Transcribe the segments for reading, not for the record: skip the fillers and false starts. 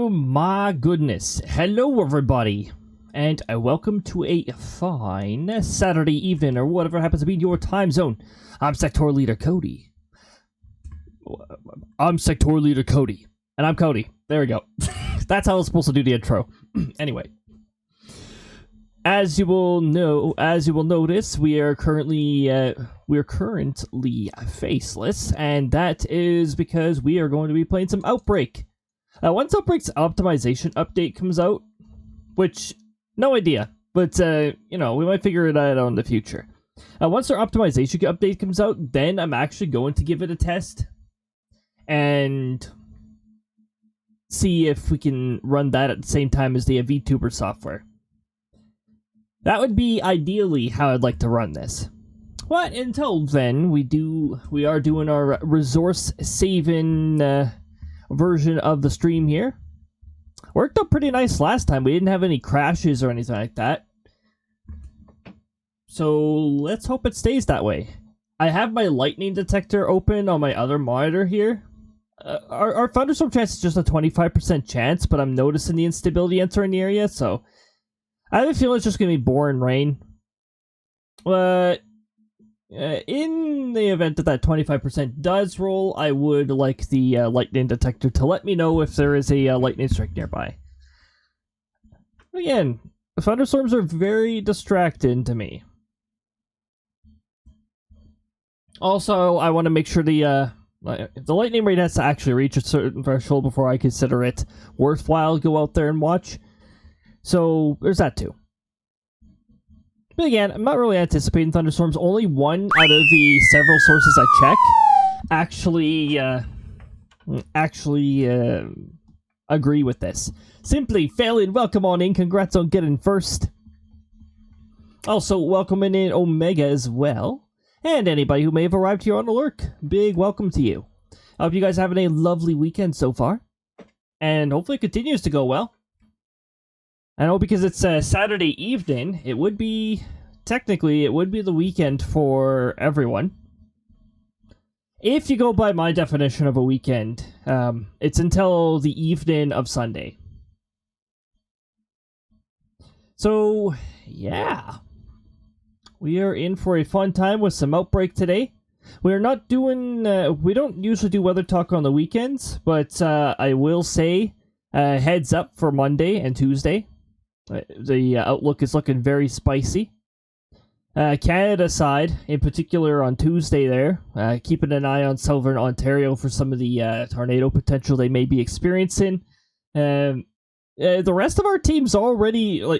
Oh my goodness. Hello everybody, and welcome to a fine Saturday evening, or whatever happens to be in your time zone. I'm sectoral leader Cody. And I'm Cody. There we go. That's how I was supposed to do the intro. Anyway. As you will notice, we are currently faceless, and that is because we are going to be playing some Outbrk. Once Outbrk's optimization update comes out, which, no idea, but, we might figure it out in the future. Once our optimization update comes out, then I'm actually going to give it a test, and see if we can run that at the same time as the VTuber software. That would be ideally how I'd like to run this. But until then, we are doing our resource saving version of the stream here. Worked out pretty nice last time. We didn't have any crashes or anything like that. So let's hope it stays that way. I have my lightning detector open on my other monitor here. Our thunderstorm chance is just a 25% chance, but I'm noticing the instability entering the area, so I have a feeling it's just going to be boring rain. But in the event that 25% does roll, I would like the lightning detector to let me know if there is a lightning strike nearby. Again, thunderstorms are very distracting to me. Also, I want to make sure the lightning rate has to actually reach a certain threshold before I consider it worthwhile to go out there and watch. So, there's that too. But again, I'm not really anticipating thunderstorms. Only one out of the several sources I check actually agree with this. Simply failing, welcome on in. Congrats on getting first. Also, welcoming in Omega as well. And anybody who may have arrived here on Outbrk, big welcome to you. I hope you guys are having a lovely weekend so far. And hopefully it continues to go well. I know because it's a Saturday evening, technically it would be the weekend for everyone. If you go by my definition of a weekend, it's until the evening of Sunday. So, yeah. We are in for a fun time with some Outbrk today. We're not doing, we don't usually do weather talk on the weekends, but I will say, heads up for Monday and Tuesday. The outlook is looking very spicy. Canada side, in particular on Tuesday there, keeping an eye on southern Ontario for some of the tornado potential they may be experiencing. The rest of our team's already,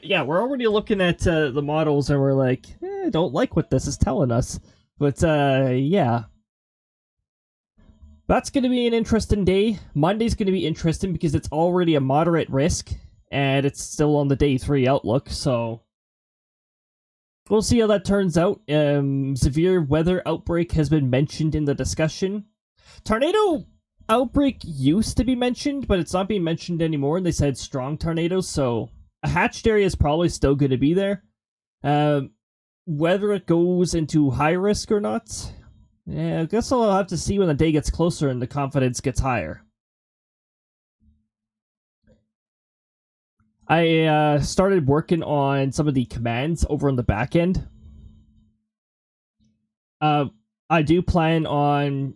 yeah, we're already looking at the models and we're like, I don't like what this is telling us. But, yeah. That's going to be an interesting day. Monday's going to be interesting because it's already a moderate risk. And it's still on the day 3 outlook, so we'll see how that turns out. Severe weather outbreak has been mentioned in the discussion. Tornado outbreak used to be mentioned, but it's not being mentioned anymore, and they said strong tornadoes, so a hatched area is probably still going to be there. Whether it goes into high risk or not, I guess I'll have to see when the day gets closer and the confidence gets higher. I started working on some of the commands over on the back end. I do plan on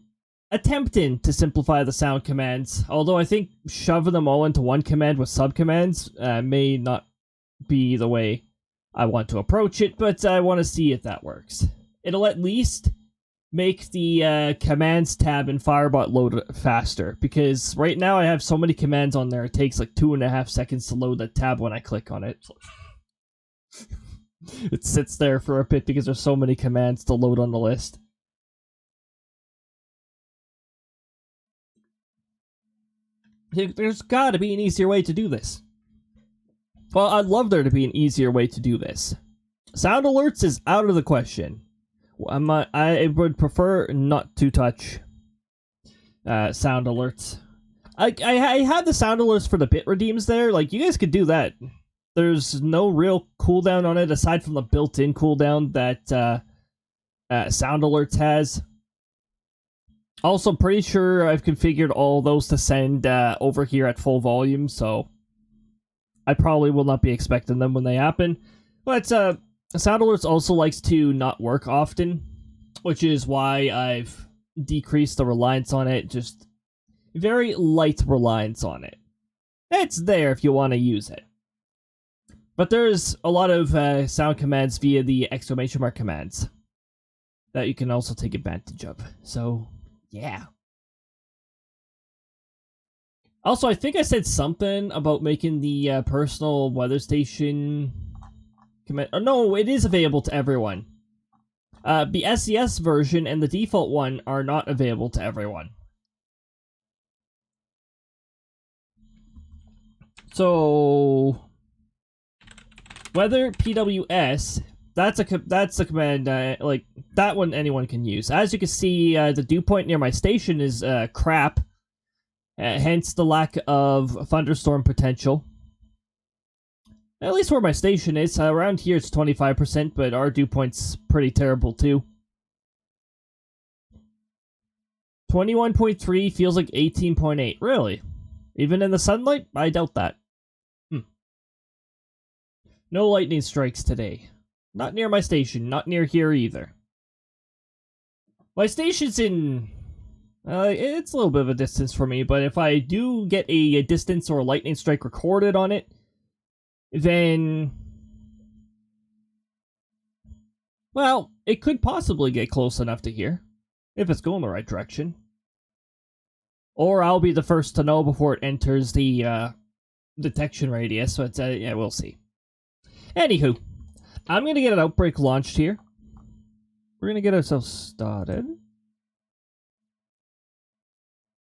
attempting to simplify the sound commands, although I think shoving them all into one command with subcommands may not be the way I want to approach it, but I want to see if that works. It'll at least make the commands tab in Firebot load faster, because right now I have so many commands on there, it takes like 2.5 seconds to load the tab when I click on it. It sits there for a bit because there's so many commands to load on the list. There's gotta be an easier way to do this. Well, I'd love there to be an easier way to do this. Sound alerts is out of the question. I would prefer not to touch sound alerts. I had the sound alerts for the bit redeems there. Like, you guys could do that. There's no real cooldown on it aside from the built-in cooldown that sound alerts has. Also, pretty sure I've configured all those to send over here at full volume, so I probably will not be expecting them when they happen. But Sound Alerts also likes to not work often, which is why I've decreased the reliance on it, just very light reliance on it. It's there if you want to use it. But there's a lot of sound commands via the exclamation mark commands that you can also take advantage of. So, yeah. Also, I think I said something about making the personal weather station command. Oh, no, it is available to everyone. The SES version and the default one are not available to everyone. So, weather PWS, that's a command like that one anyone can use. As you can see, the dew point near my station is crap, hence the lack of thunderstorm potential. At least where my station is. Around here it's 25%, but our dew point's pretty terrible too. 21.3 feels like 18.8. Really? Even in the sunlight? I doubt that. No lightning strikes today. Not near my station. Not near here either. My station's in... it's a little bit of a distance for me, but if I do get a distance or a lightning strike recorded on it, then... well, it could possibly get close enough to here, if it's going the right direction. Or I'll be the first to know before it enters the detection radius, but yeah, we'll see. Anywho, I'm going to get an Outbrk launched here. We're going to get ourselves started.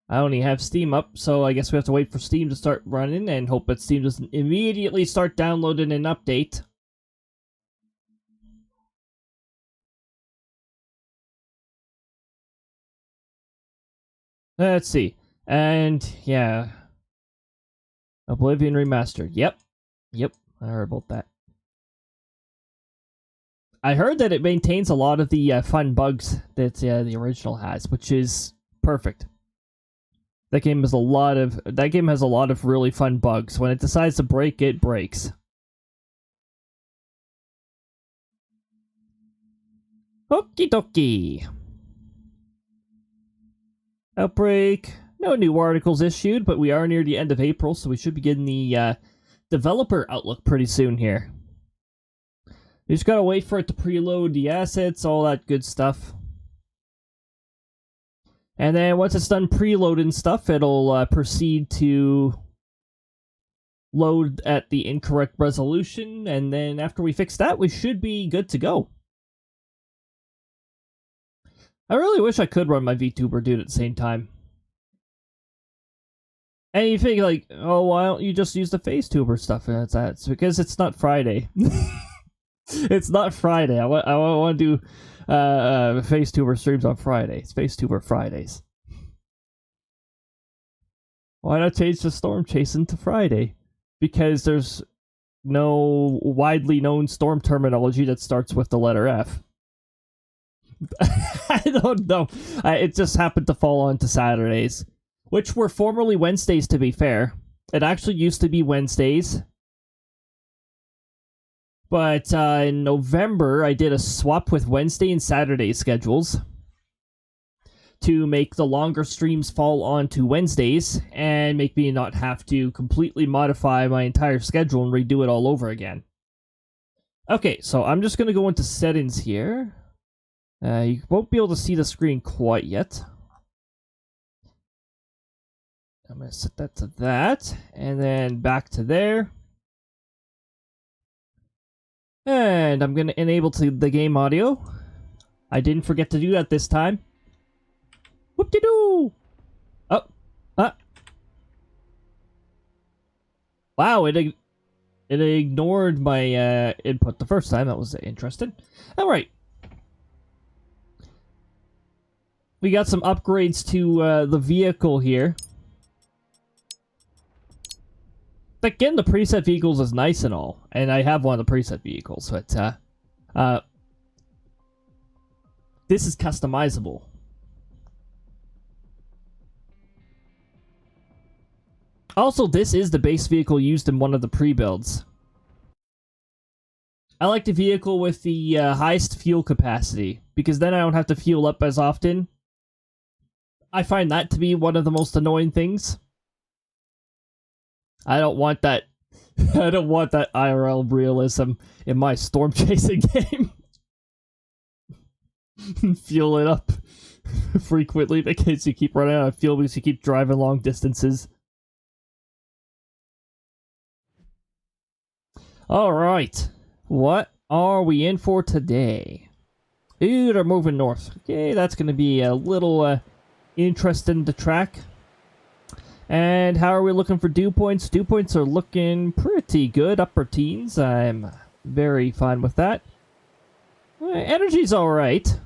I only have Steam up, so I guess we have to wait for Steam to start running and hope that Steam doesn't immediately start downloading an update. Let's see. And, yeah. Oblivion Remastered. Yep, I heard about that. I heard that it maintains a lot of the fun bugs that the original has, which is perfect. That game has a lot of really fun bugs. When it decides to break, it breaks. Okie dokie. Outbrk. No new articles issued, but we are near the end of April, so we should be getting the developer outlook pretty soon here. You just gotta wait for it to preload the assets, all that good stuff. And then once it's done preloading stuff, it'll proceed to load at the incorrect resolution, and then after we fix that, we should be good to go. I really wish I could run my VTuber dude at the same time. And you think like, oh, why don't you just use the FaceTuber stuff? And it's because it's not Friday. It's not Friday. I want to do FaceTuber streams on Friday. It's FaceTuber Fridays. Why not change the storm chasing to Friday? Because there's no widely known storm terminology that starts with the letter F. I don't know. It just happened to fall onto Saturdays, which were formerly Wednesdays, to be fair. It actually used to be Wednesdays. But in November, I did a swap with Wednesday and Saturday schedules to make the longer streams fall onto Wednesdays and make me not have to completely modify my entire schedule and redo it all over again. Okay, so I'm just going to go into settings here. You won't be able to see the screen quite yet. I'm going to set that to that, and then back to there. And I'm going to enable the game audio. I didn't forget to do that this time. Whoop-de-doo! Oh. Wow, it ignored my input the first time. That was interesting. Alright. We got some upgrades to the vehicle here. Again, the preset vehicles is nice and all, and I have one of the preset vehicles, but this is customizable. Also, this is the base vehicle used in one of the pre-builds. I like the vehicle with the highest fuel capacity, because then I don't have to fuel up as often. I find that to be one of the most annoying things. I don't want that. I don't want that IRL realism in my storm chasing game. Fuel it up frequently because you keep running out of fuel because you keep driving long distances. Alright. What are we in for today? Ooh, they're moving north. Okay, that's going to be a little interesting to track. And how are we looking for dew points? Dew points are looking pretty good, upper teens. I'm very fine with that. Energy's alright.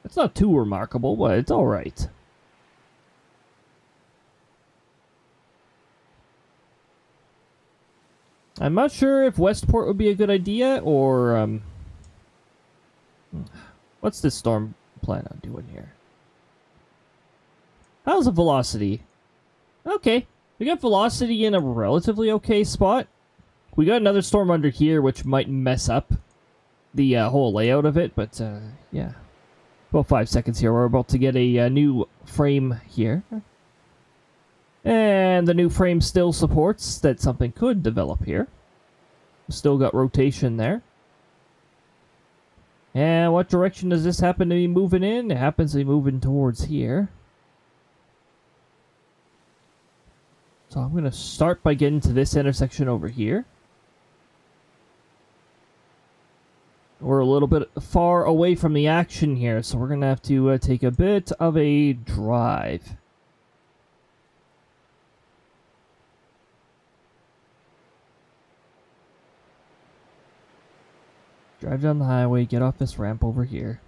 It's not too remarkable, but it's alright. I'm not sure if Westport would be a good idea, or, what's this storm plan on doing here? How's the velocity? Okay, we got velocity in a relatively okay spot. We got another storm under here, which might mess up the whole layout of it, but, yeah. About 5 seconds here. We're about to get a new frame here. And the new frame still supports that something could develop here. Still got rotation there. And what direction does this happen to be moving in? It happens to be moving towards here. So I'm going to start by getting to this intersection over here. We're a little bit far away from the action here, so we're going to have to take a bit of a drive. Drive down the highway, get off this ramp over here.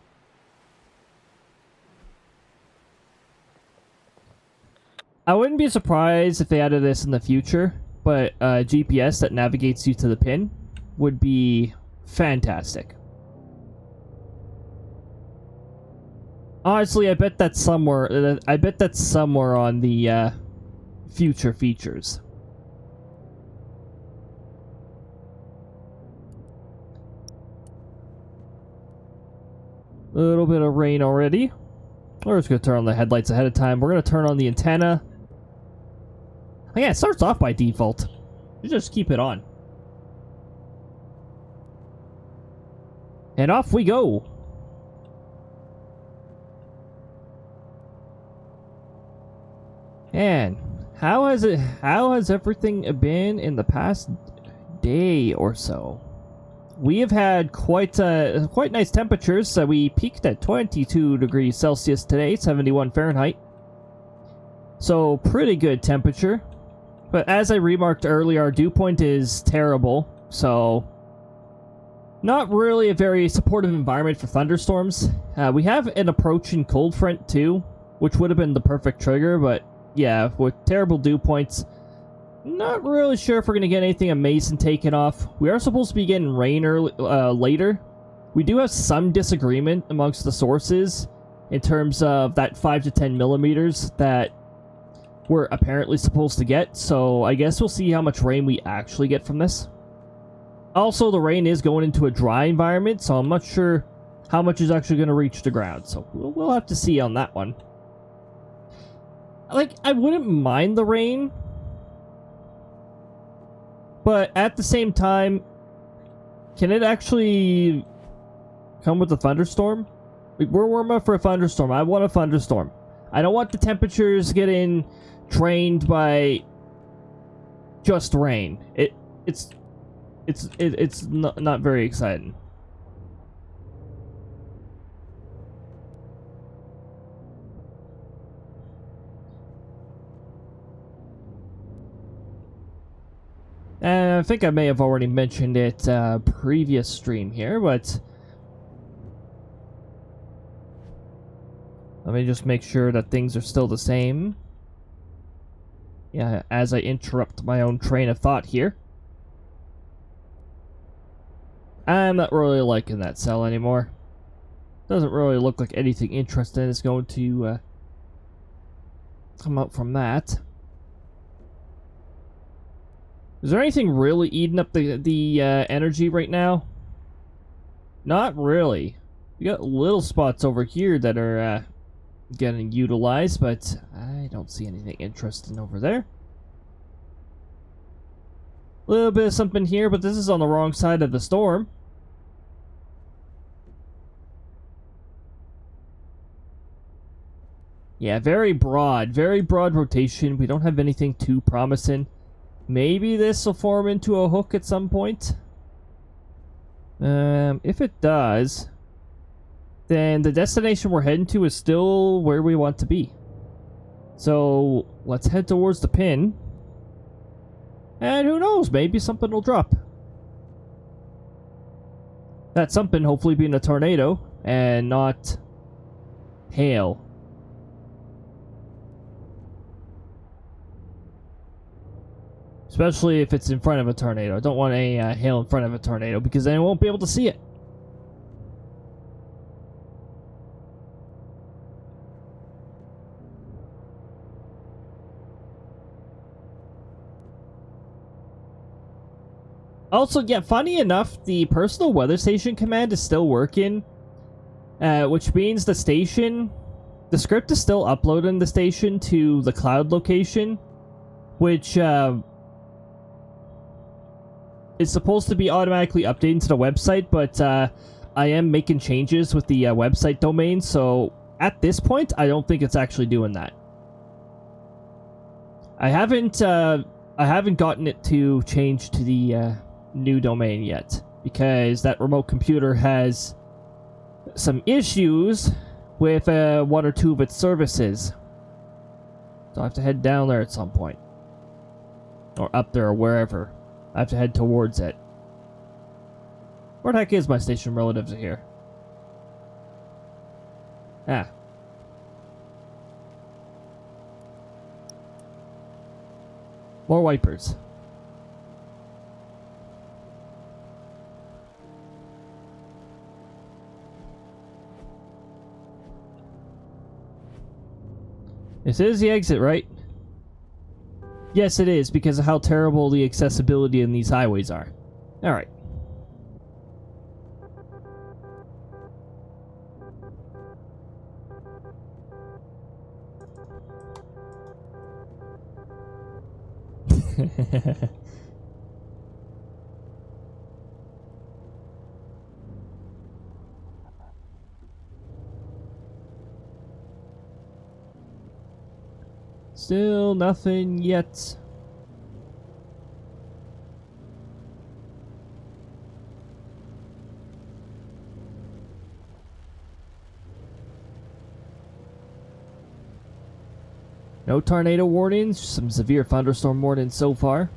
I wouldn't be surprised if they added this in the future, but GPS that navigates you to the pin would be fantastic. Honestly, I bet that's somewhere. I bet that's somewhere on the future features. A little bit of rain already. We're just gonna turn on the headlights ahead of time. We're gonna turn on the antenna. Oh, yeah, it starts off by default. You just keep it on. And off we go. And how has everything been in the past day or so? We have had quite nice temperatures. So we peaked at 22 degrees Celsius today, 71 Fahrenheit. So pretty good temperature. But as I remarked earlier, our dew point is terrible. So not really a very supportive environment for thunderstorms. We have an approaching cold front too, which would have been the perfect trigger, but yeah, with terrible dew points, not really sure if we're going to get anything amazing taken off. We are supposed to be getting rain later. We do have some disagreement amongst the sources in terms of that 5 to 10 millimeters that we're apparently supposed to get, so I guess we'll see how much rain we actually get from this. Also, the rain is going into a dry environment, so I'm not sure how much is actually going to reach the ground, so we'll have to see on that one. Like, I wouldn't mind the rain, but at the same time, can it actually come with a thunderstorm? Like, we're warm up for a thunderstorm. I want a thunderstorm. I don't want the temperatures getting drained by just rain. It's not very exciting. And I think I may have already mentioned it previous stream here, but let me just make sure that things are still the same. Yeah, as I interrupt my own train of thought here. I'm not really liking that cell anymore. Doesn't really look like anything interesting is going to come out from that. Is there anything really eating up the energy right now? Not really. We got little spots over here that are getting utilized, but I don't see anything interesting over there. A little bit of something here, but this is on the wrong side of the storm. Yeah, very broad rotation. We don't have anything too promising. Maybe this will form into a hook at some point. If it does, then the destination we're heading to is still where we want to be. So let's head towards the pin. And who knows, maybe something will drop. That something hopefully being a tornado and not hail. Especially if it's in front of a tornado. I don't want a hail in front of a tornado because then I won't be able to see it. Also, yeah, funny enough, the personal weather station command is still working, which means the script is still uploading the station to the cloud location, which is supposed to be automatically updating to the website, but I am making changes with the website domain, so at this point, I don't think it's actually doing that. I haven't gotten it to change to the new domain yet, because that remote computer has some issues with one or two of its services. So I have to head down there at some point. Or up there or wherever. I have to head towards it. Where the heck is my station relative to here? Ah. More wipers. This is the exit, right? Yes, it is, because of how terrible the accessibility in these highways are. Alright. Still nothing yet. No tornado warnings, some severe thunderstorm warnings so far.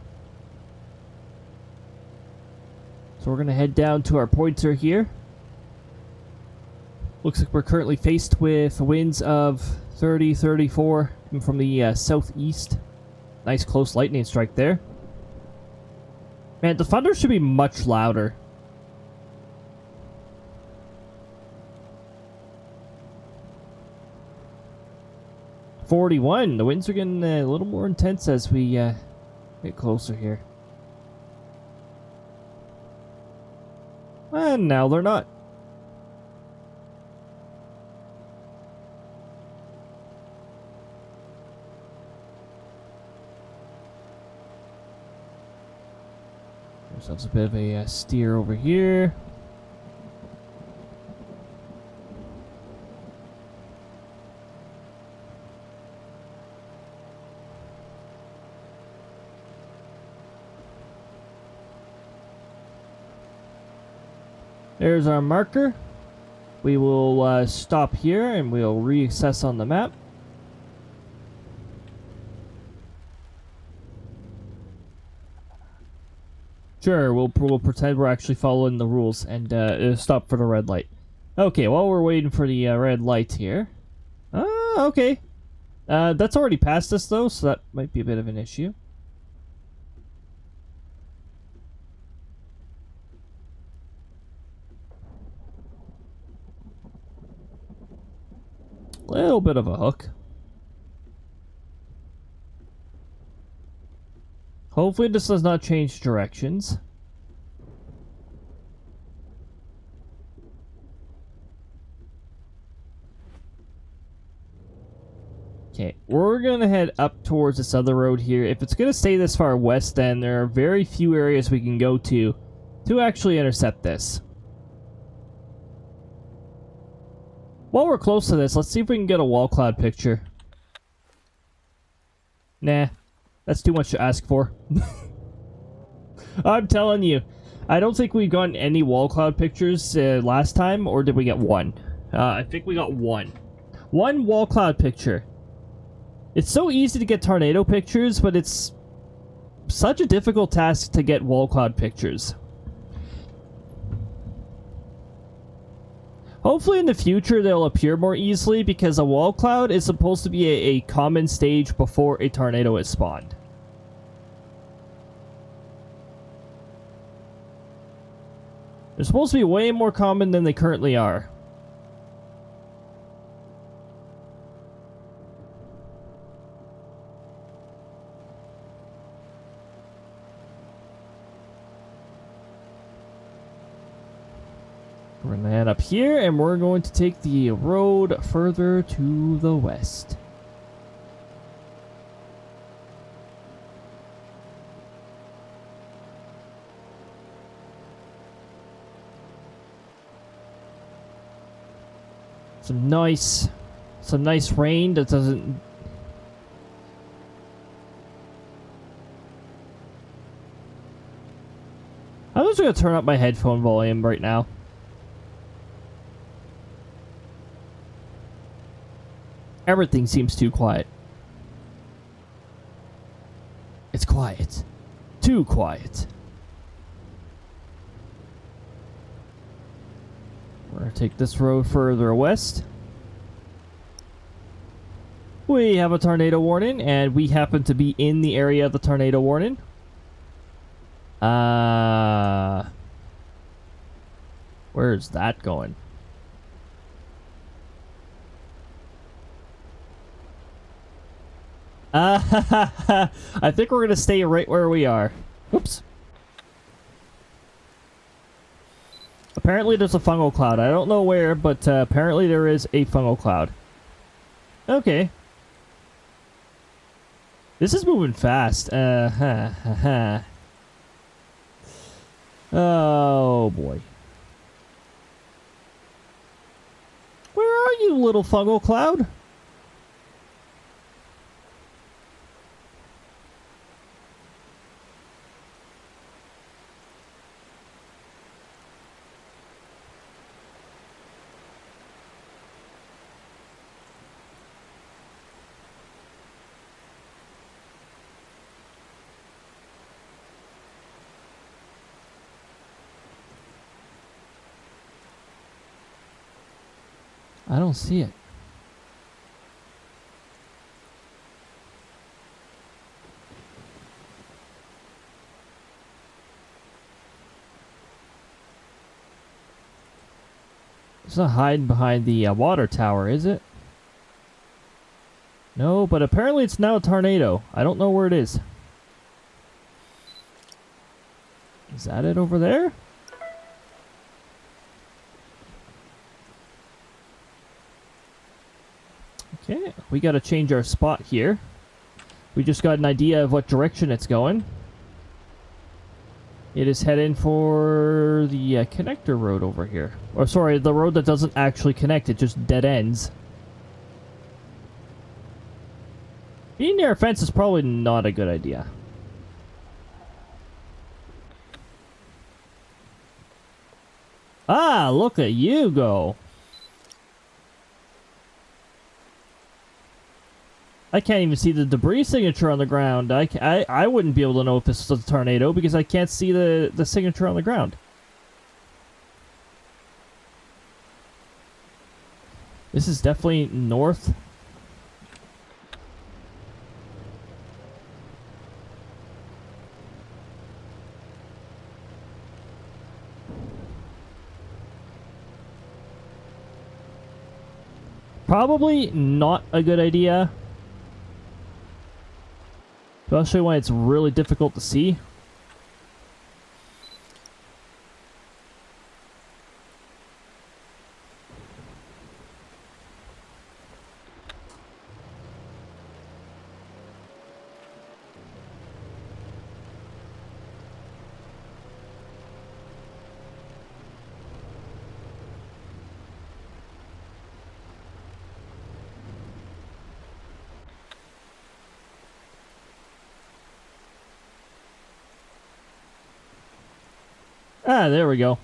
So we're gonna head down to our pointer here. Looks like we're currently faced with winds of 30, 34 from the southeast. Nice close lightning strike there. Man, the thunder should be much louder. .41. The winds are getting a little more intense as we get closer here. And now they're not. Ourselves a bit of a steer over here. There's our marker. We will stop here and we'll reassess on the map. Sure, we'll pretend we're actually following the rules and stop for the red light. Okay, while we're waiting for the red light here. Okay. That's already past us though, so that might be a bit of an issue. Little bit of a hook. Hopefully this does not change directions. Okay, we're gonna head up towards this other road here. If it's gonna stay this far west, then there are very few areas we can go to actually intercept this. While we're close to this, let's see if we can get a wall cloud picture. Nah, that's too much to ask for. I'm telling you, I don't think we got any wall cloud pictures last time, or did we get one? I think we got one. One wall cloud picture. It's so easy to get tornado pictures, but it's such a difficult task to get wall cloud pictures. Hopefully in the future they'll appear more easily, because a wall cloud is supposed to be a common stage before a tornado is spawned. They're supposed to be way more common than they currently are. We're gonna head up here, and we're going to take the road further to the west. Some nice rain that doesn't... I'm just gonna turn up my headphone volume right now. Everything seems too quiet. It's quiet. Too quiet. We're gonna take this road further west. We have a tornado warning, and we happen to be in the area of the tornado warning. Where's that going? I think we're gonna stay right where we are. Whoops. Apparently there's a fungal cloud. I don't know where, but apparently there is a fungal cloud. Okay. This is moving fast. Oh boy. Where are you, little fungal cloud? I don't see it. It's not hiding behind the water tower, is it? No, but apparently it's now a tornado. I don't know where it is. Is that it over there? Okay, we gotta change our spot here. We just got an idea of what direction it's going. It is heading for the connector road over here. Or sorry, the road that doesn't actually connect, it just dead ends. Being near a fence is probably not a good idea. Ah, look at you go. I can't even see the debris signature on the ground. I wouldn't be able to know if this was a tornado because I can't see the signature on the ground. This is definitely north. Probably not a good idea Especially when it's really difficult to see. Ah, there we go.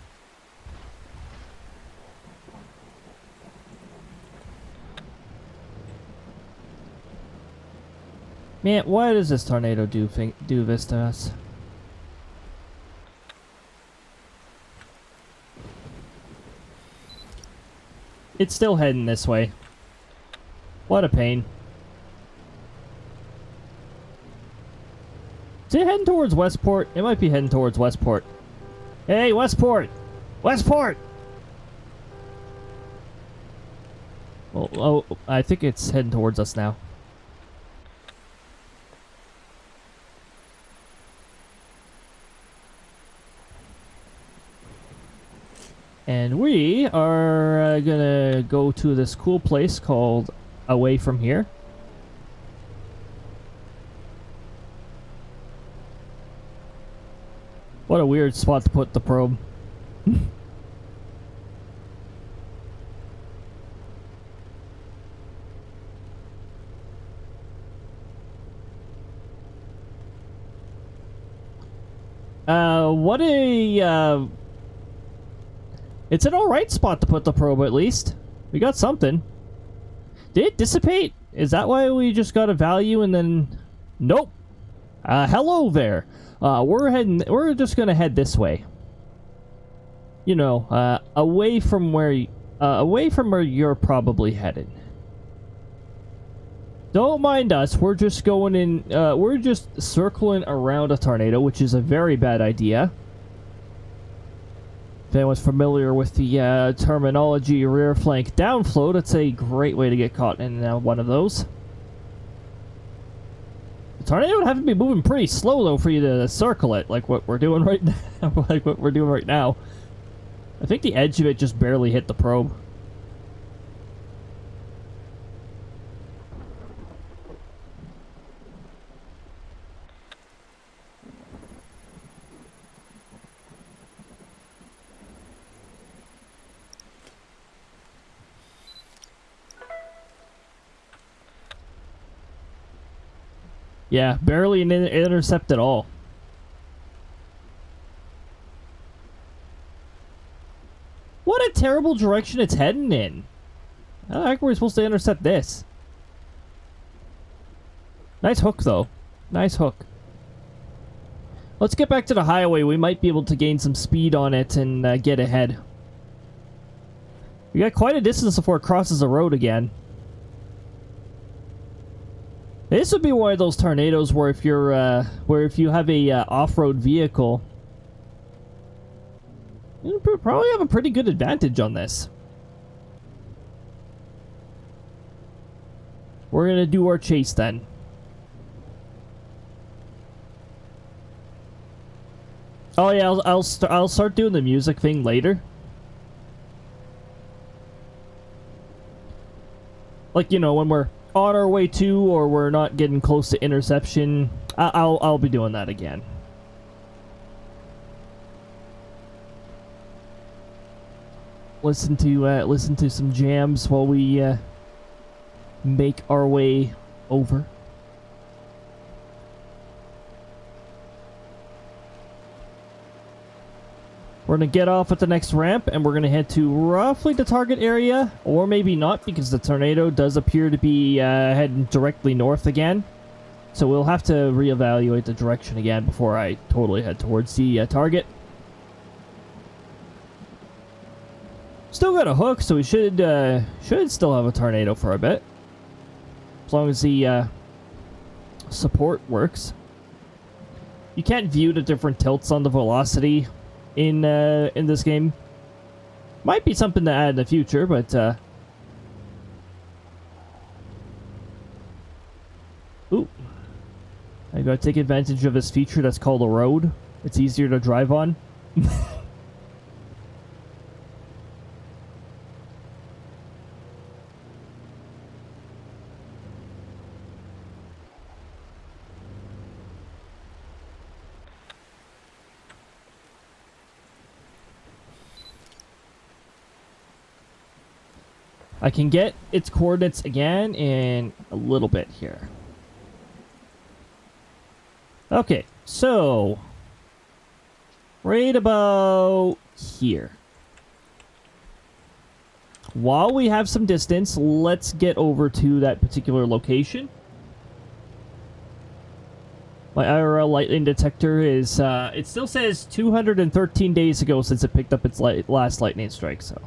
Man, why does this tornado do this to us? It's still heading this way. What a pain. Is it heading towards Westport? It might be heading towards Westport. Hey, Westport! Westport! Oh, I think it's heading towards us now. And we are gonna go to this cool place called Away From Here. What a weird spot to put the probe. What a, it's an alright spot to put the probe, at least. We got something. Did it dissipate? Is that why we just got a value and then... Nope. Hello there. We're just gonna head this way. You know, away from where you're probably headed. Don't mind us, we're just going in, we're just circling around a tornado, which is a very bad idea. If anyone's familiar with the terminology rear flank downflow, that's a great way to get caught in one of those. The tornado would have to be moving pretty slow though for you to circle it, like what we're doing right now. I think the edge of it just barely hit the probe. Yeah, barely an intercept at all. What a terrible direction it's heading in. How the heck were we supposed to intercept this? Nice hook, though. Nice hook. Let's get back to the highway. We might be able to gain some speed on it and get ahead. We got quite a distance before it crosses the road again. This would be one of those tornadoes where if you're, if you have a off-road vehicle, you probably have a pretty good advantage on this. We're gonna do our chase then. Oh yeah, I'll start doing the music thing later. Like, you know, when we're on our way to, or we're not getting close to interception, I'll be doing that again. Listen to some jams while we make our way over. We're going to get off at the next ramp, and we're going to head to roughly the target area, or maybe not, because the tornado does appear to be heading directly north again. So we'll have to reevaluate the direction again before I totally head towards the target. Still got a hook, so we should still have a tornado for a bit. As long as the support works. You can't view the different tilts on the velocity in this game. Might be something to add in the future, but ooh, I gotta take advantage of this feature that's called a road. It's easier to drive on. I can get its coordinates again in a little bit here. Okay, so right about here. While we have some distance, let's get over to that particular location. My IRL lightning detector is, it still says 213 days ago since it picked up its last lightning strike, so.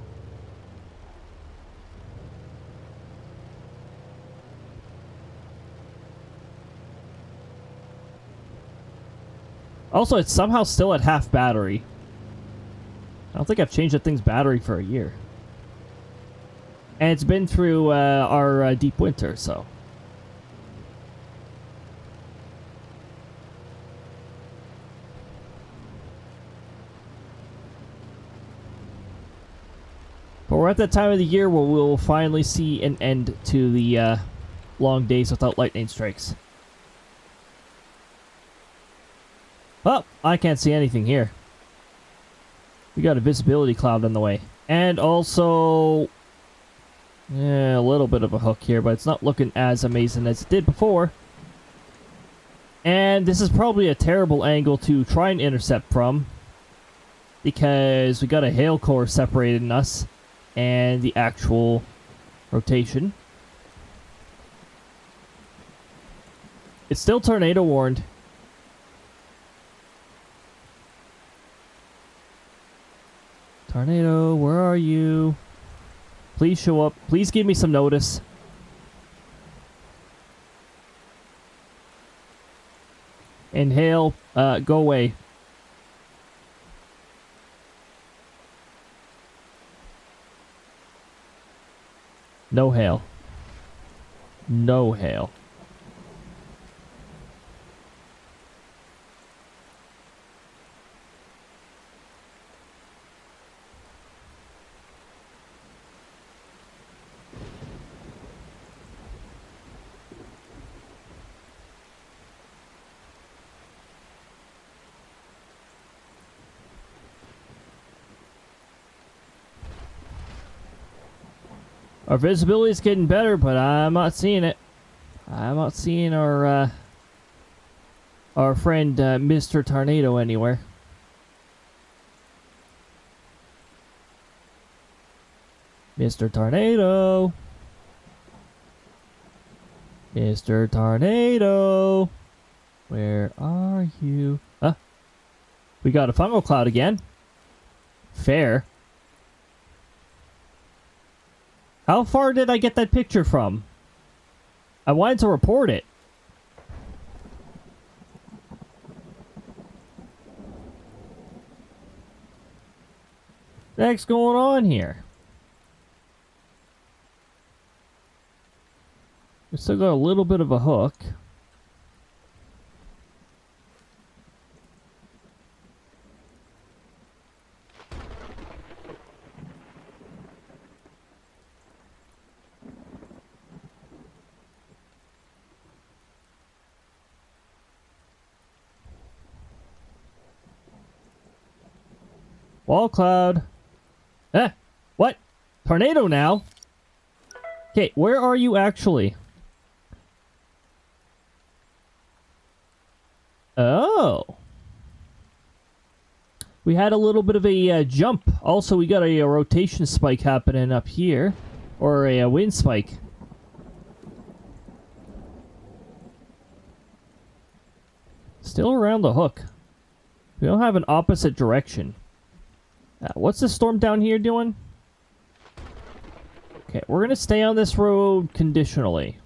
Also, it's somehow still at half battery. I don't think I've changed that thing's battery for a year. And it's been through our deep winter, so. But we're at that time of the year where we'll finally see an end to the long days without lightning strikes. Oh, I can't see anything here. We got a visibility cloud in the way. And also, yeah, a little bit of a hook here, but it's not looking as amazing as it did before. And this is probably a terrible angle to try and intercept from, because we got a hail core separating us and the actual rotation. It's still tornado warned. Tornado, where are you? Please show up. Please give me some notice. Inhale. Go away. No hail. No hail. Our visibility is getting better, but I'm not seeing it. I'm not seeing our friend Mr. Tornado anywhere. Mr. Tornado. Mr. Tornado. Where are you? Huh? We got a fungal cloud again. Fair. How far did I get that picture from? I wanted to report it. What's going on here? We still got a little bit of a hook. Wall cloud. Eh? What? Tornado now? Okay, where are you actually? Oh. We had a little bit of a jump. Also, we got a rotation spike happening up here. Or a wind spike. Still around the hook. We don't have an opposite direction. What's this storm down here doing? Okay, we're gonna stay on this road conditionally.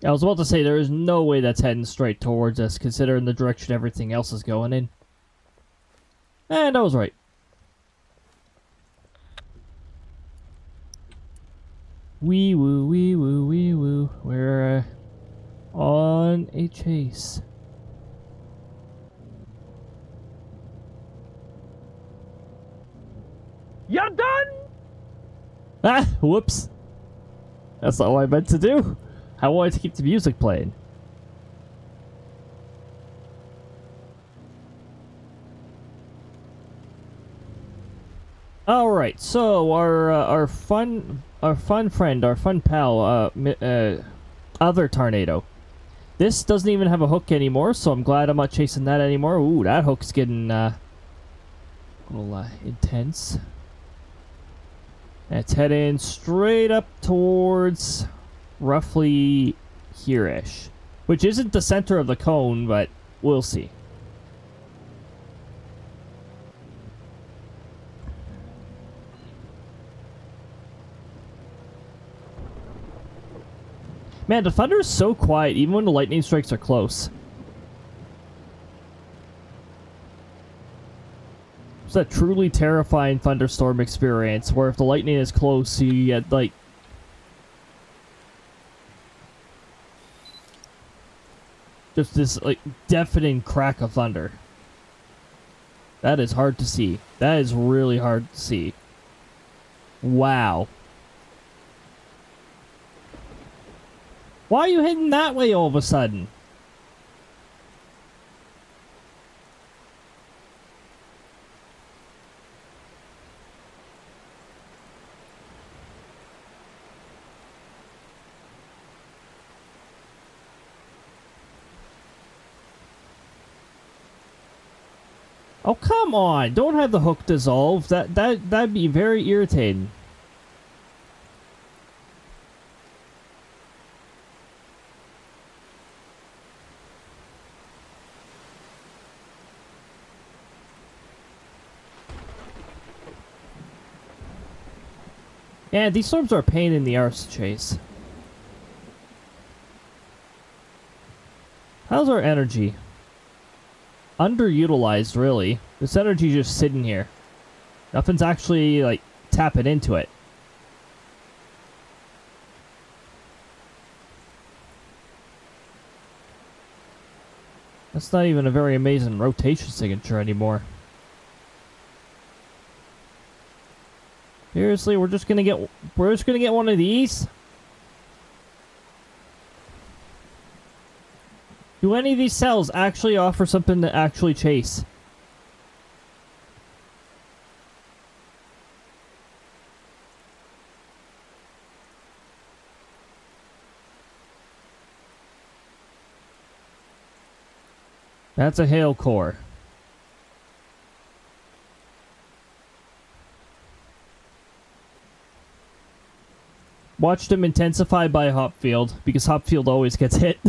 I was about to say, there is no way that's heading straight towards us, considering the direction everything else is going in. And I was right. Wee woo, wee woo, wee woo. We're on a chase. You're done? Ah, whoops. That's not what I meant to do. I wanted to keep the music playing. All right, so our fun friend, our fun pal, other tornado. This doesn't even have a hook anymore, so I'm glad I'm not chasing that anymore. Ooh, that hook's getting a little intense. And it's heading straight up towards roughly here-ish, which isn't the center of the cone, but we'll see. Man, the thunder is so quiet, even when the lightning strikes are close. It's a truly terrifying thunderstorm experience, where if the lightning is close, you get, like... just this, like, deafening crack of thunder. That is hard to see. That is really hard to see. Wow. Why are you heading that way all of a sudden? Oh, come on. Don't have the hook dissolve. That'd be very irritating. Yeah, these storms are a pain in the arse to chase. How's our energy? Underutilized, really. This energy just sitting here. Nothing's actually, like, tapping into it. That's not even a very amazing rotation signature anymore. Seriously, we're just gonna get one of these? Do any of these cells actually offer something to actually chase? That's a hail core. Watched him intensify by Hopfield, because Hopfield always gets hit.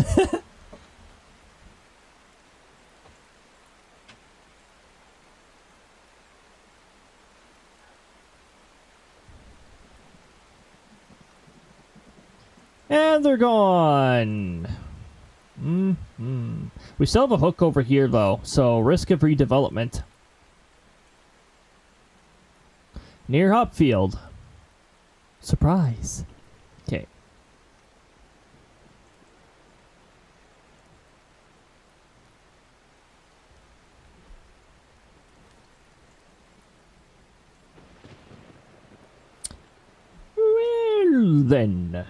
And they're gone. We still have a hook over here, though, so risk of redevelopment. Near Hopfield. Surprise. Okay. Well, then.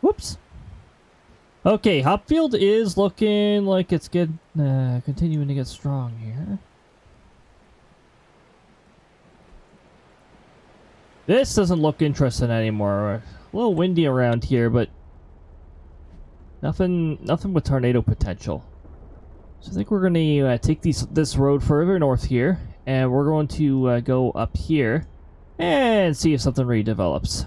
Whoops. Okay, Hopfield is looking like it's continuing to get strong here. This doesn't look interesting anymore. A little windy around here, but nothing with tornado potential. So I think we're going to take this road further north here, and we're going to go up here and see if something redevelops.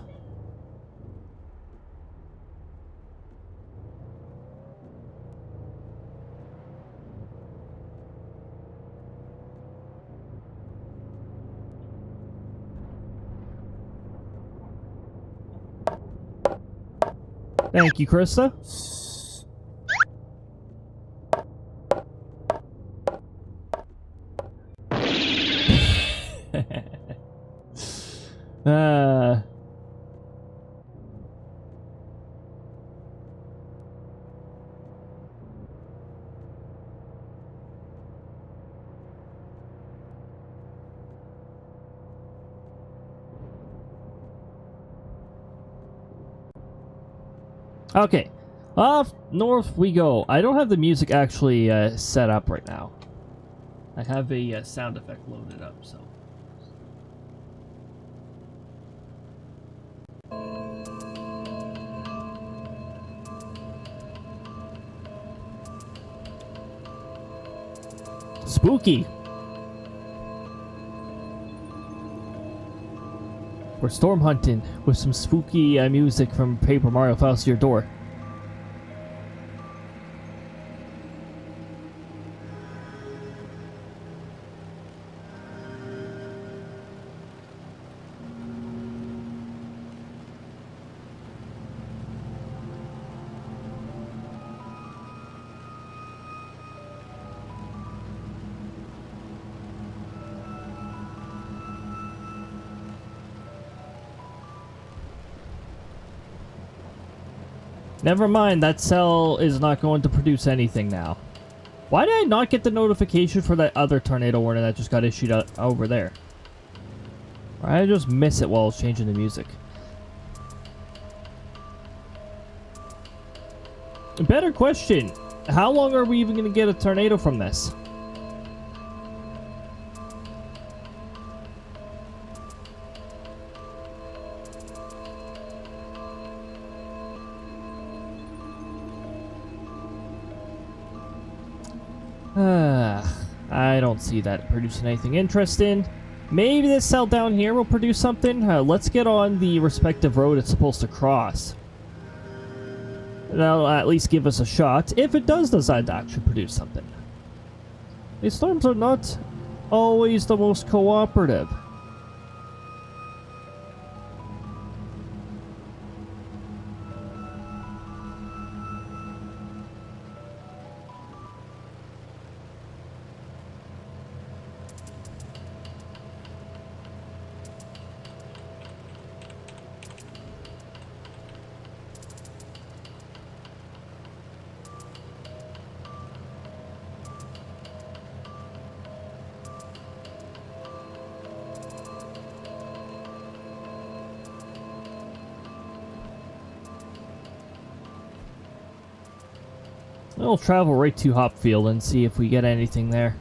Thank you, Krista. uh... Okay, off north we go. I don't have the music actually set up right now. I have a sound effect loaded up, so. Spooky. We're storm hunting with some spooky music from Paper Mario Files to your door. Never mind, that cell is not going to produce anything now. Why did I not get the notification for that other tornado warning that just got issued over there? Or did I just miss it while I was changing the music? Better question. How long are we even going to get a tornado from this? I don't see that producing anything interesting. Maybe this cell down here will produce something. Let's get on the respective road it's supposed to cross. That'll at least give us a shot if it does decide to actually produce something. These storms are not always the most cooperative. We'll travel right to Hopfield and see if we get anything there.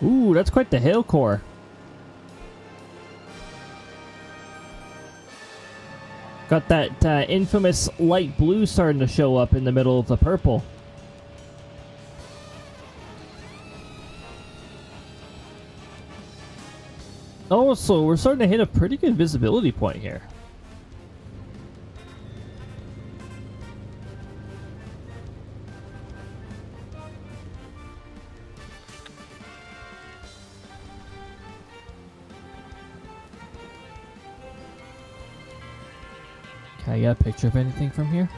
Ooh, that's quite the hail core. Got that infamous light blue starting to show up in the middle of the purple. Also, we're starting to hit a pretty good visibility point here. Can I get a picture of anything from here?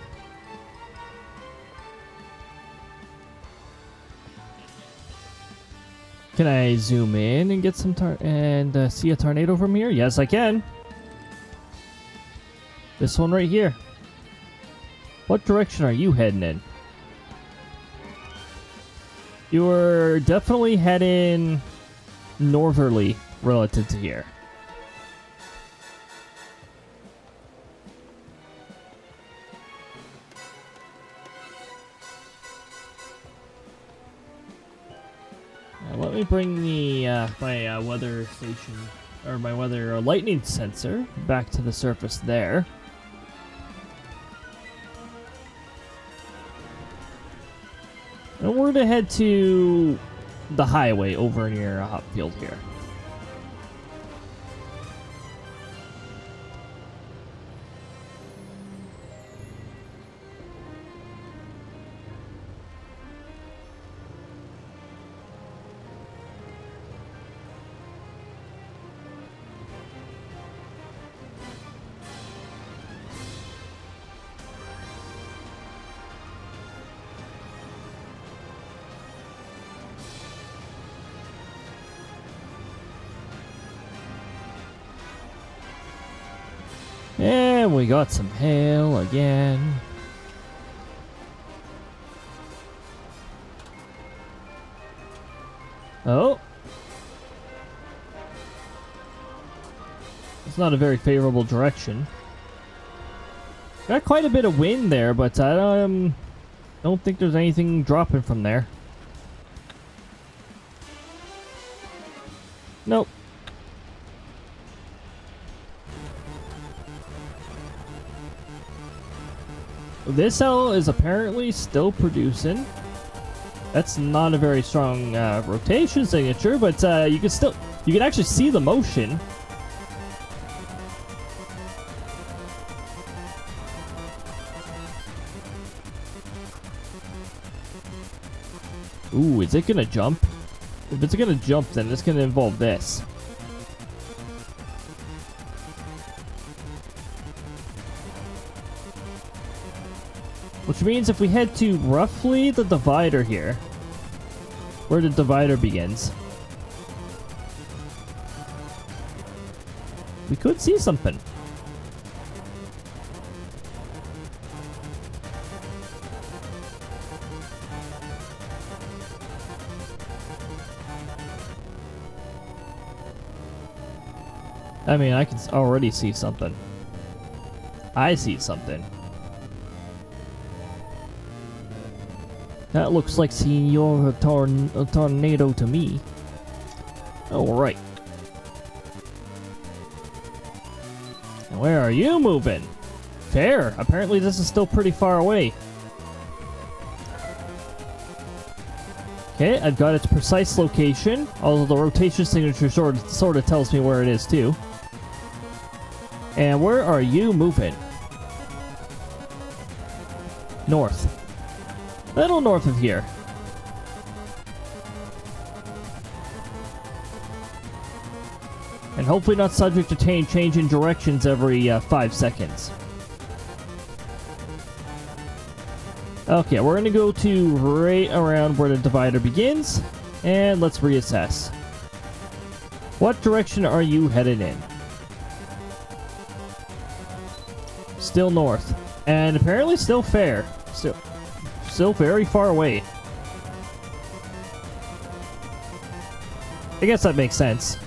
Can I zoom in and get some see a tornado from here? Yes, I can. This one right here. What direction are you heading in? You're definitely heading northerly relative to here. Let me bring the my weather station, or my weather lightning sensor, back to the surface there. And we're gonna head to the highway over near Hopfield here. And we got some hail again. Oh. It's not a very favorable direction. Got quite a bit of wind there, but I don't think there's anything dropping from there. Nope. This cell is apparently still producing. That's not a very strong rotation signature, but you can actually see the motion. Ooh, is it gonna jump? If it's gonna jump, then it's gonna involve this. Which means if we head to roughly the divider here, where the divider begins, we could see something. I mean, I can already see something. I see something. That looks like Senor Tornado to me. Alright. Where are you moving? Fair. Apparently this is still pretty far away. Okay, I've got its precise location, although the rotation signature sort of tells me where it is too. And where are you moving? North. A little north of here. And hopefully not subject to change in directions every 5 seconds. Okay, we're gonna go to right around where the divider begins, and let's reassess. What direction are you headed in? Still north. And apparently still fair. Still very far away. I guess that makes sense.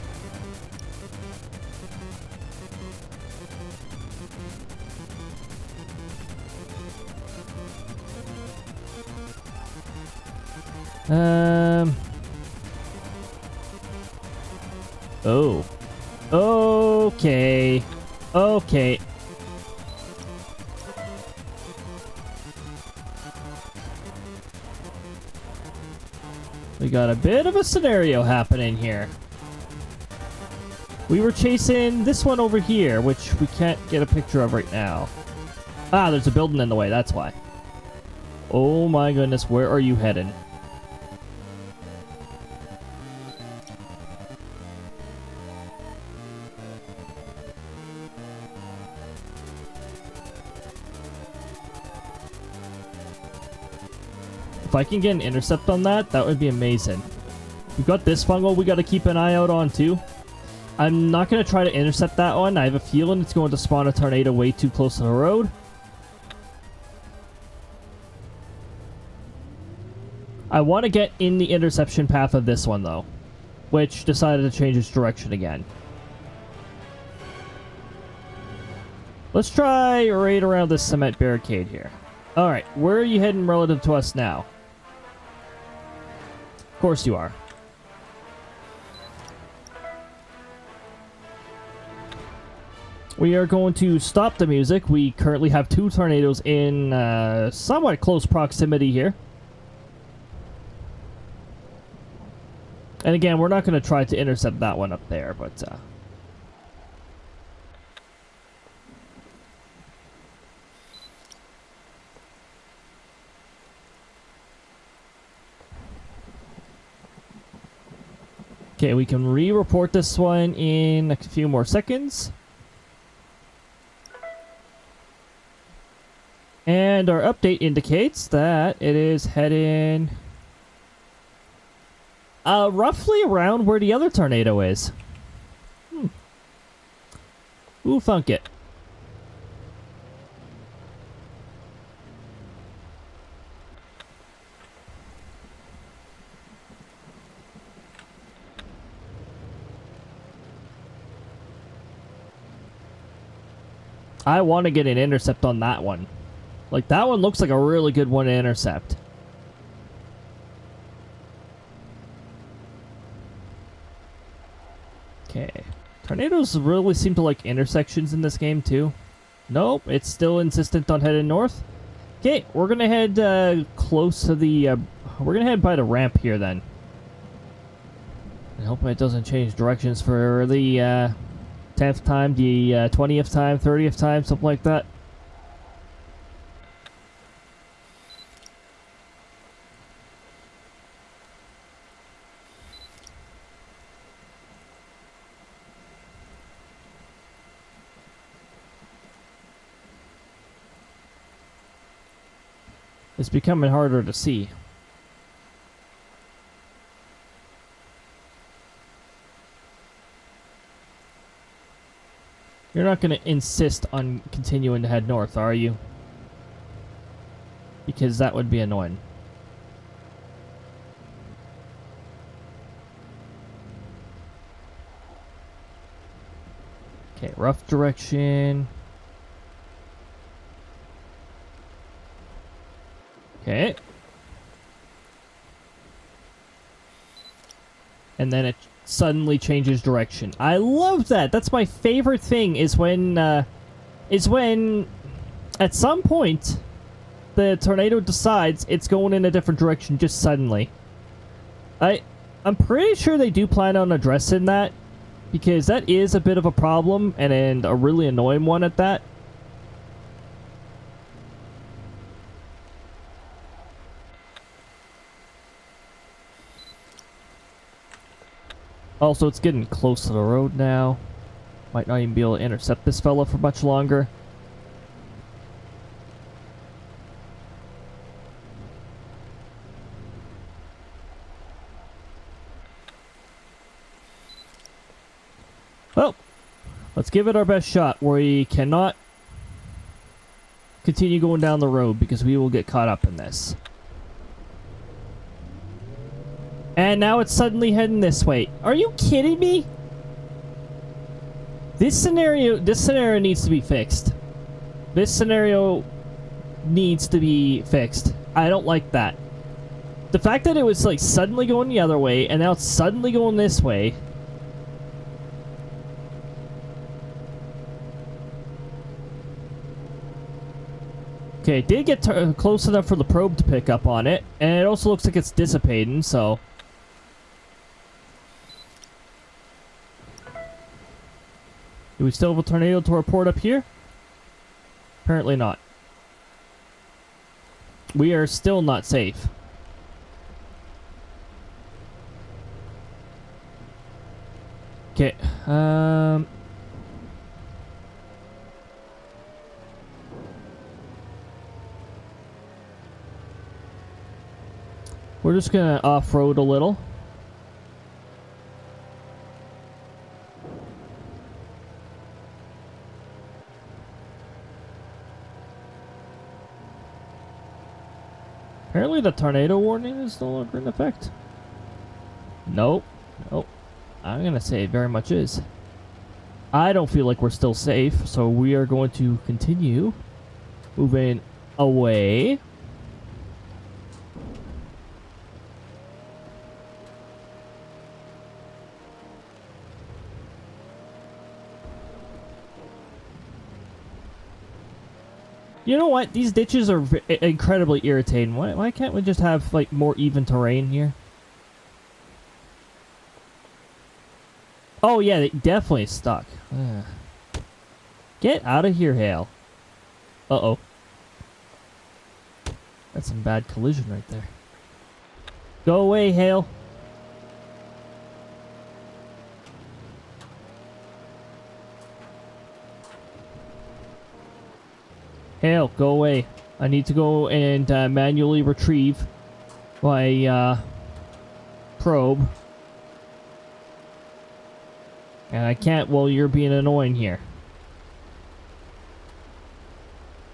Oh. Okay. Okay. We got a bit of a scenario happening here. We were chasing this one over here, which we can't get a picture of right now. Ah, there's a building in the way, that's why. Oh my goodness, where are you heading? If I can get an intercept on that, that would be amazing. We've got this fungal we got to keep an eye out on too. I'm not going to try to intercept that one. I have a feeling it's going to spawn a tornado way too close to the road. I want to get in the interception path of this one though, which decided to change its direction again. Let's try right around this cement barricade here. Alright, where are you heading relative to us now? Of course you are. We are going to stop the music. We currently have 2 tornadoes in somewhat close proximity here. And again, we're not going to try to intercept that one up there, but... Okay, we can re-report this one in a few more seconds. And our update indicates that it is heading roughly around where the other tornado is. Ooh, funk it. I want to get an intercept on that one. Like, that one looks like a really good one to intercept. Okay. Tornadoes really seem to like intersections in this game, too. Nope, it's still insistent on heading north. Okay, we're gonna head close to the... we're gonna head by the ramp here, then. And hoping it doesn't change directions for the 10th time, the 20th time, 30th time, something like that. It's becoming harder to see. You're not going to insist on continuing to head north, are you? Because that would be annoying. Okay, rough direction. Okay. And then it suddenly changes direction. I love that. That's my favorite thing is when at some point the tornado decides it's going in a different direction just suddenly. I'm pretty sure they do plan on addressing that because that is a bit of a problem and a really annoying one at that. Also, it's getting close to the road now. Might not even be able to intercept this fella for much longer. Well, let's give it our best shot. We cannot continue going down the road because we will get caught up in this. And now it's suddenly heading this way. Are you kidding me? This scenario needs to be fixed. This scenario needs to be fixed. I don't like that. The fact that it was like suddenly going the other way and now it's suddenly going this way. Okay, it did get close enough for the probe to pick up on it, and it also looks like it's dissipating, so... Do we still have a tornado to report up here? Apparently not. We are still not safe. Okay, we're just gonna off-road a little. Apparently the tornado warning is no longer in effect. Nope. Nope. I'm gonna say it very much is. I don't feel like we're still safe, so we are going to continue moving away. You know what? These ditches are incredibly irritating. Why can't we just have, like, more even terrain here? Oh, yeah, they definitely stuck. Get out of here, Hale. Uh-oh. That's some bad collision right there. Go away, Hale. Hale, go away. I need to go and manually retrieve my probe. And I can't while you're being annoying here.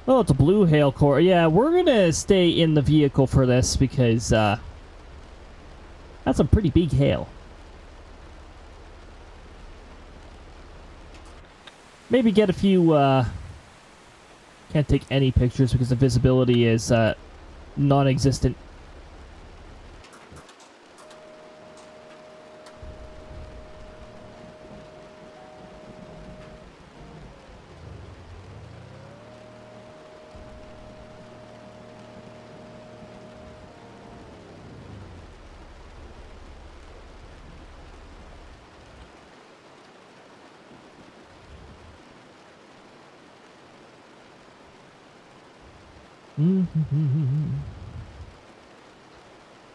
Oh, it's a blue hail core. Yeah, we're gonna stay in the vehicle for this because that's a pretty big hail. Maybe get a few Can't take any pictures because the visibility is non-existent.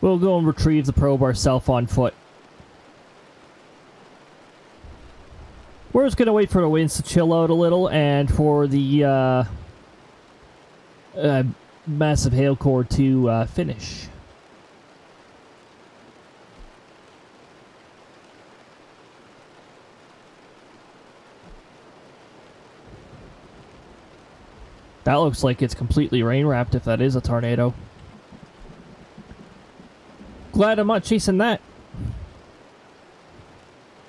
We'll go and retrieve the probe ourselves on foot. We're just gonna wait for the winds to chill out a little and for the massive hail core to finish. That looks like it's completely rain-wrapped if that is a tornado. Glad I'm not chasing that.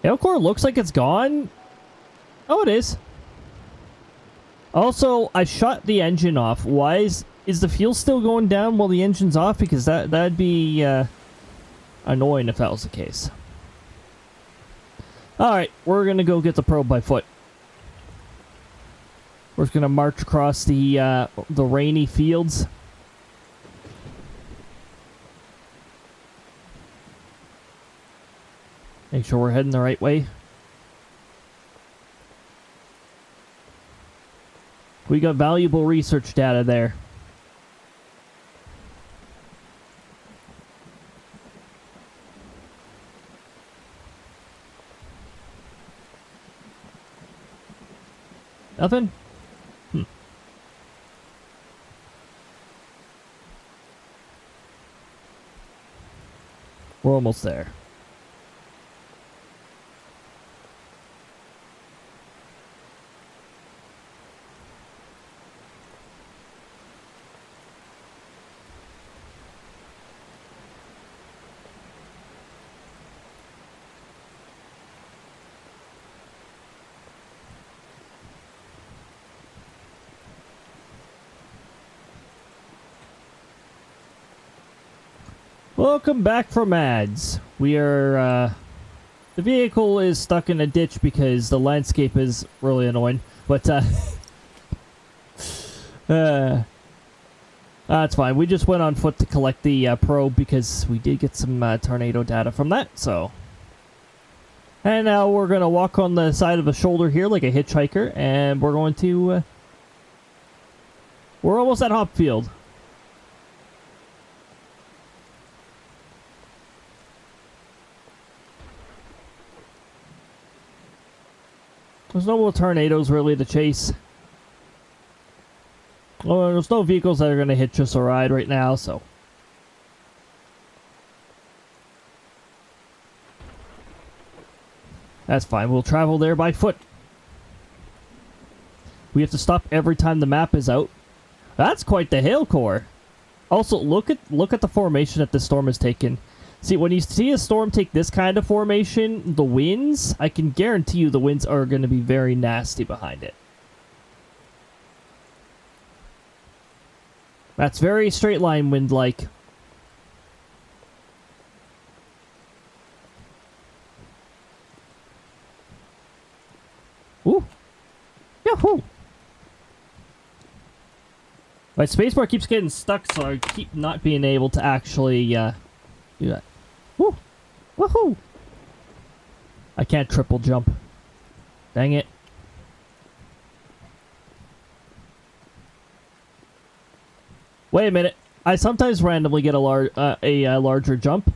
Hail core looks like it's gone. Oh, it is. Also, I shut the engine off. Why is the fuel still going down while the engine's off? Because that'd be annoying if that was the case. Alright, we're gonna go get the probe by foot. We're just gonna march across the rainy fields. Make sure we're heading the right way. We got valuable research data there. Nothing? We're almost there. Welcome back from ads. We are, the vehicle is stuck in a ditch because the landscape is really annoying, but, that's fine. We just went on foot to collect the, probe because we did get some, tornado data from that, so. And now we're gonna walk on the side of a shoulder here like a hitchhiker, and we're going to, we're almost at Hopfield. There's no more tornadoes really to chase. Well, there's no vehicles that are going to hitch us a ride right now, so. That's fine. We'll travel there by foot. We have to stop every time the map is out. That's quite the hail core. Also, look at the formation that this storm has taken. See, when you see a storm take this kind of formation, the winds, I can guarantee you the winds are going to be very nasty behind it. That's very straight line wind-like. Ooh. Yahoo! My spacebar keeps getting stuck, so I keep not being able to actually, do that. Woo! Woohoo! I can't triple jump. Dang it. Wait a minute. I sometimes randomly get a larger jump.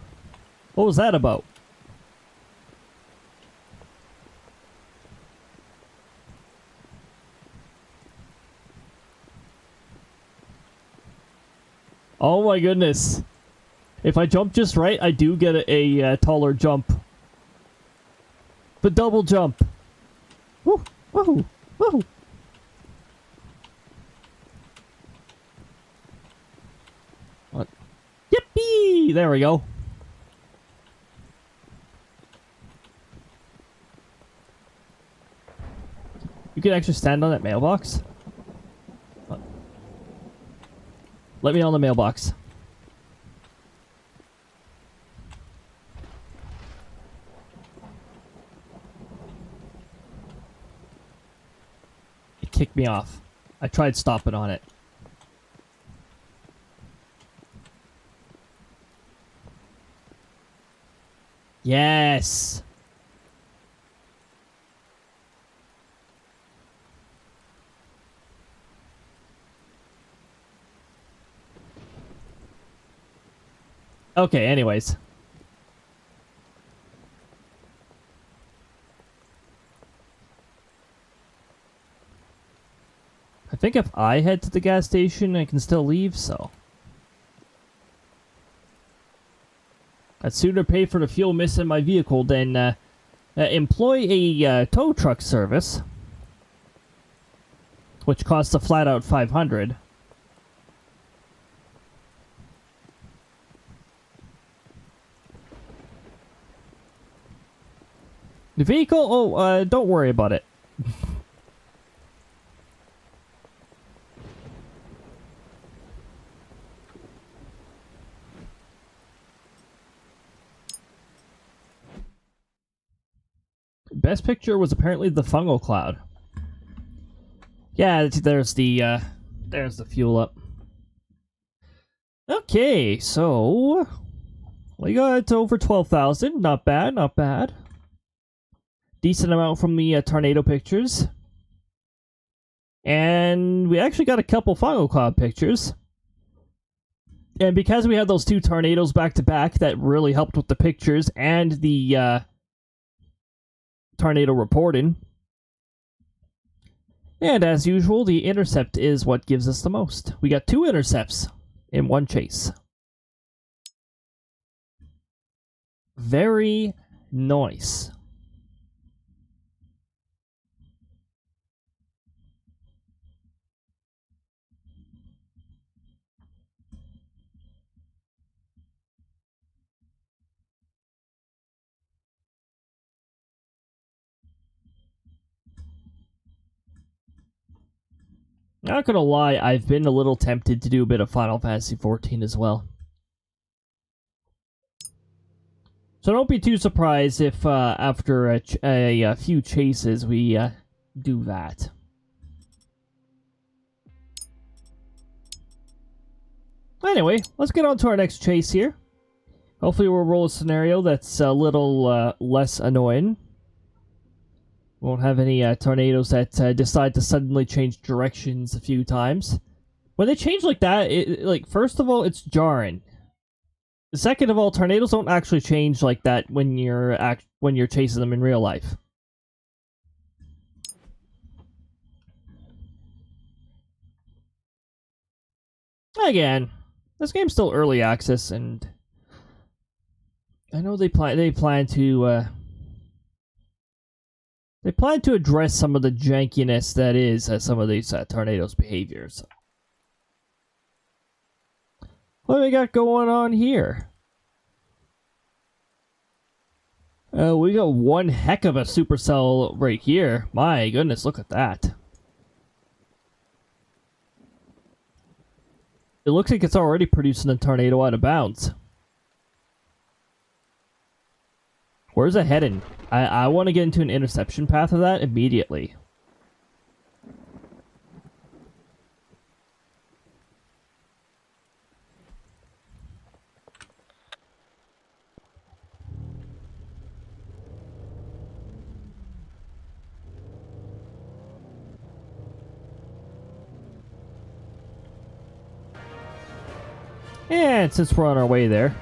What was that about? Oh my goodness. If I jump just right, I do get a taller jump. The double jump. Woo! Woohoo! Woohoo! What? Yippee! There we go. You can actually stand on that mailbox? What? Let me on the mailbox. It kicked me off. I tried stopping on it. Yes! Okay, anyways. I think if I head to the gas station, I can still leave, so... I'd sooner pay for the fuel missing my vehicle than employ a tow truck service, which costs a flat-out $500. The vehicle? Oh, don't worry about it. Best picture was apparently the fungal cloud. Yeah, there's the fuel up. Okay, so we got over 12,000. Not bad, not bad. Decent amount from the tornado pictures. And we actually got a couple fungal cloud pictures. And because we had those two tornadoes back to back, that really helped with the pictures and the tornado reporting. And as usual, the intercept is what gives us the most. We got 2 intercepts in one chase. Very nice. Not gonna lie, I've been a little tempted to do a bit of Final Fantasy XIV as well. So don't be too surprised if after a few chases we do that. Anyway, let's get on to our next chase here. Hopefully we'll roll a scenario that's a little less annoying. Won't have any tornadoes that decide to suddenly change directions a few times. When they change like that, first of all, it's jarring. Second of all, tornadoes don't actually change like that when you're chasing them in real life. Again, this game's still early access, and I know they plan to address some of the jankiness that is some of these tornadoes' behaviors. What do we got going on here? We got one heck of a supercell right here. My goodness, look at that. It looks like it's already producing a tornado out of bounds. Where's it heading? I want to get into an interception path of that immediately. And since we're on our way there,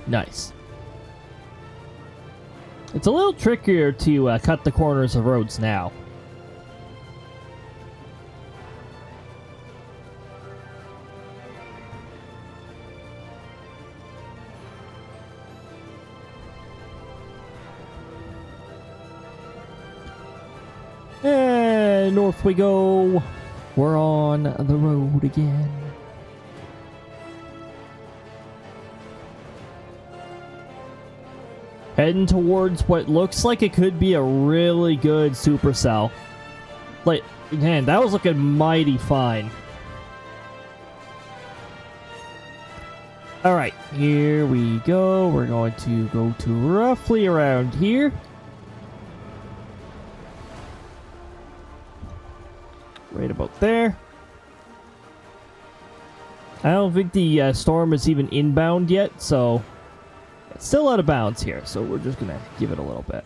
nice. It's a little trickier to cut the corners of roads now. And north we go. We're on the road again. Heading towards what looks like it could be a really good supercell. Like, man, that was looking mighty fine. Alright, here we go. We're going to go to roughly around here. Right about there. I don't think the storm is even inbound yet, so it's still out of bounds here. So we're just going to give it a little bit.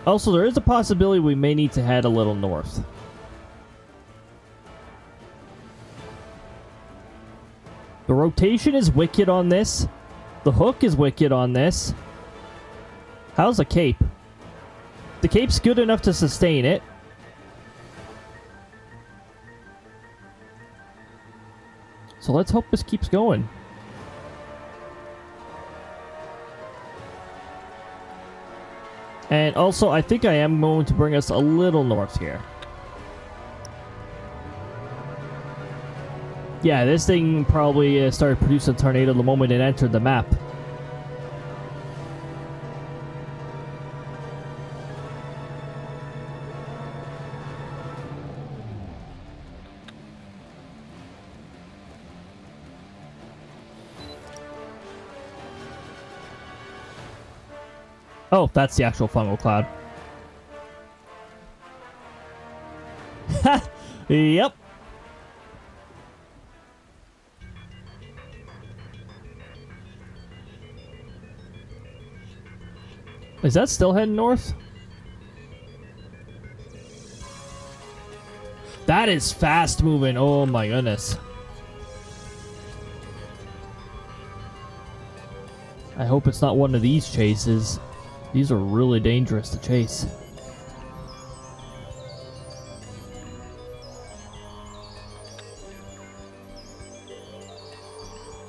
Also, there is a possibility we may need to head a little north. The rotation is wicked on this. The hook is wicked on this. How's the cape? The cape's good enough to sustain it. So let's hope this keeps going. And also, I think I am going to bring us a little north here. Yeah, this thing probably started producing a tornado the moment it entered the map. Oh, that's the actual fungal cloud. Yep. Is that still heading north? That is fast moving. Oh my goodness. I hope it's not one of these chases. These are really dangerous to chase.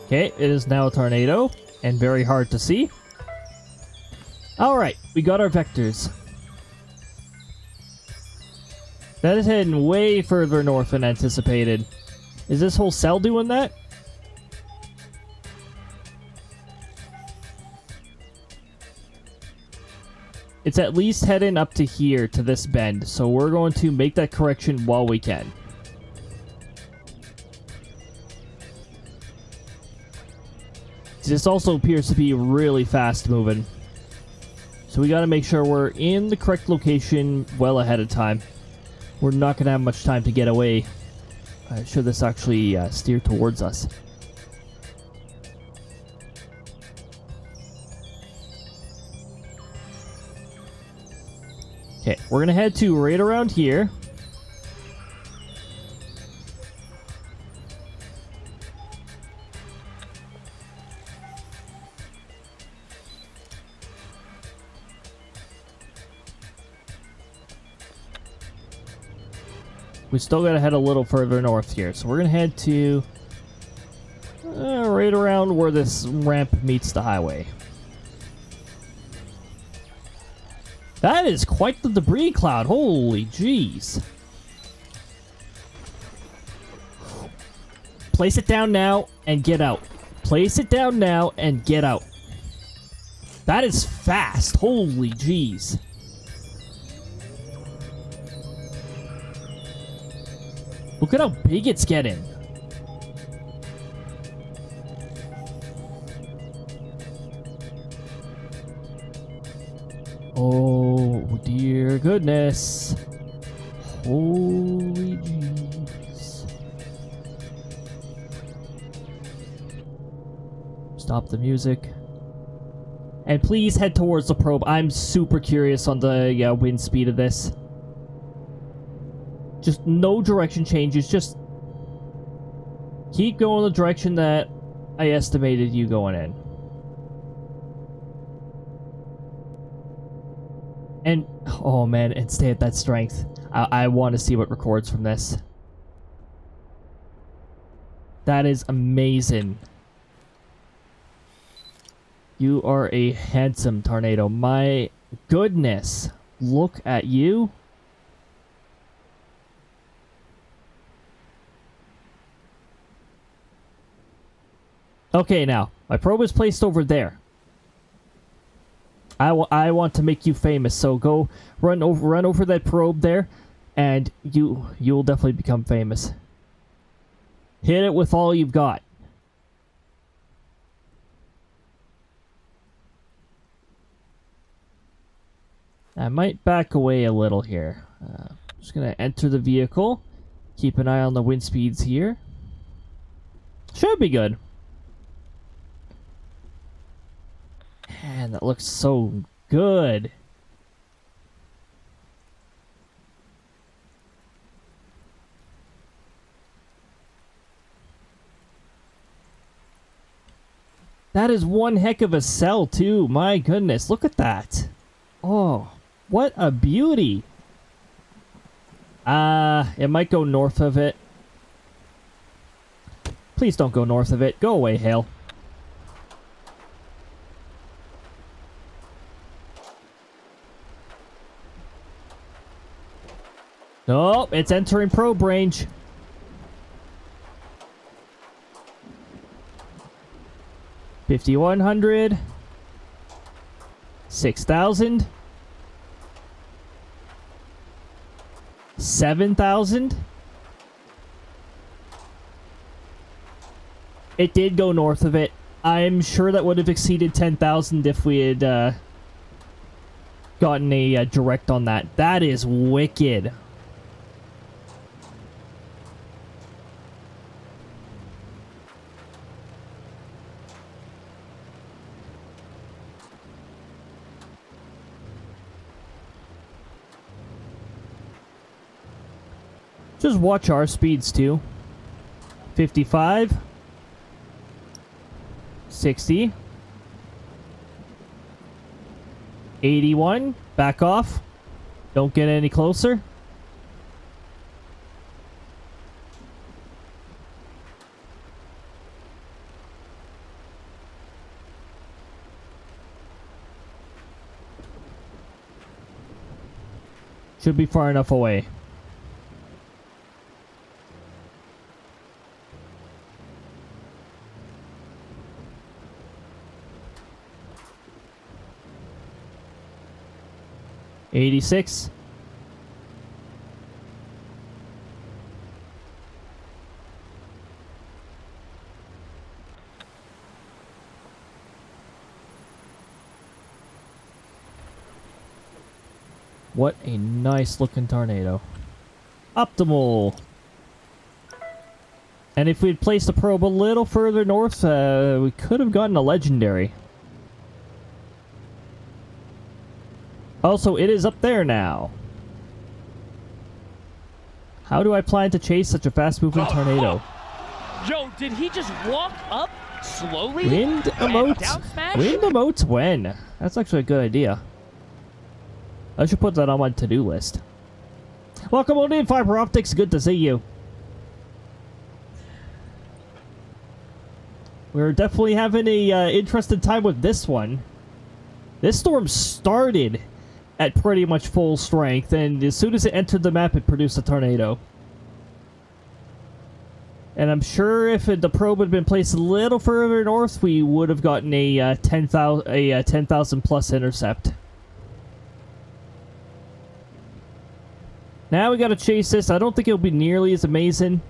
Okay, it is now a tornado and very hard to see. Alright, we got our vectors. That is heading way further north than anticipated. Is this whole cell doing that? It's at least heading up to here, to this bend, so we're going to make that correction while we can. This also appears to be really fast moving. So we gotta make sure we're in the correct location well ahead of time. We're not gonna have much time to get away. Should this actually steer towards us? Okay, we're gonna head to right around here. We still gotta head a little further north here, so we're gonna head to right around where this ramp meets the highway. That is quite the debris cloud. Holy jeez. Place it down now and get out. Place it down now and get out. That is fast. Holy jeez. Look at how big it's getting. Oh, dear goodness. Holy jeez. Stop the music. And please head towards the probe. I'm super curious on the wind speed of this. Just no direction changes. Just keep going the direction that I estimated you going in. And, oh man, and stay at that strength. I want to see what records from this. That is amazing. You are a handsome tornado. My goodness. look at you. Okay, now my probe is placed over there. I want to make you famous, so go run over that probe there, and you'll definitely become famous. Hit it with all you've got. I might back away a little here. Just gonna enter the vehicle. Keep an eye on the wind speeds here. Should be good. Man, that looks so good. That is one heck of a cell, too. My goodness, look at that. Oh, what a beauty. It might go north of it. Please don't go north of it. Go away, Hale. Oh, it's entering probe range. $5,100. 6,000. 7,000. It did go north of it. I'm sure that would have exceeded 10,000 if we had gotten a direct on that. That is wicked. Just watch our speeds too. 55. 60. 81. Back off. Don't get any closer. Should be far enough away. $86. What a nice looking tornado. Optimal. And if we'd placed the probe a little further north, we could have gotten a legendary. Also, it is up there now. How do I plan to chase such a fast-moving tornado? Yo, did he just walk up slowly? Wind emotes. Wind emotes when? That's actually a good idea. I should put that on my to-do list. Welcome on in, Fiber Optics. Good to see you. We're definitely having a interesting time with this one. This storm started at pretty much full strength, and as soon as it entered the map, it produced a tornado. And I'm sure if the probe had been placed a little further north, we would have gotten a 10,000 plus intercept. Now we gotta chase this. I don't think it'll be nearly as amazing.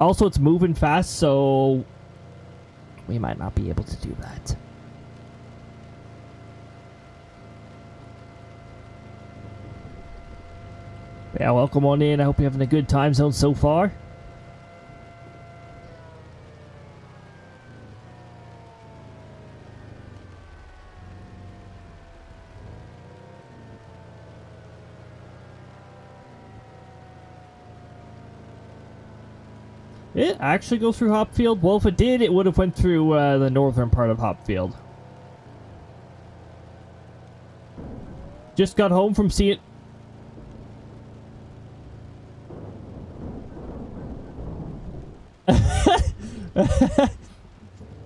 Also, it's moving fast, so we might not be able to do that. Yeah, welcome on in. I hope you're having a good time zone so far. It actually goes through Hopfield? Well, if it did, it would have went through the northern part of Hopfield. Just got home from seeing...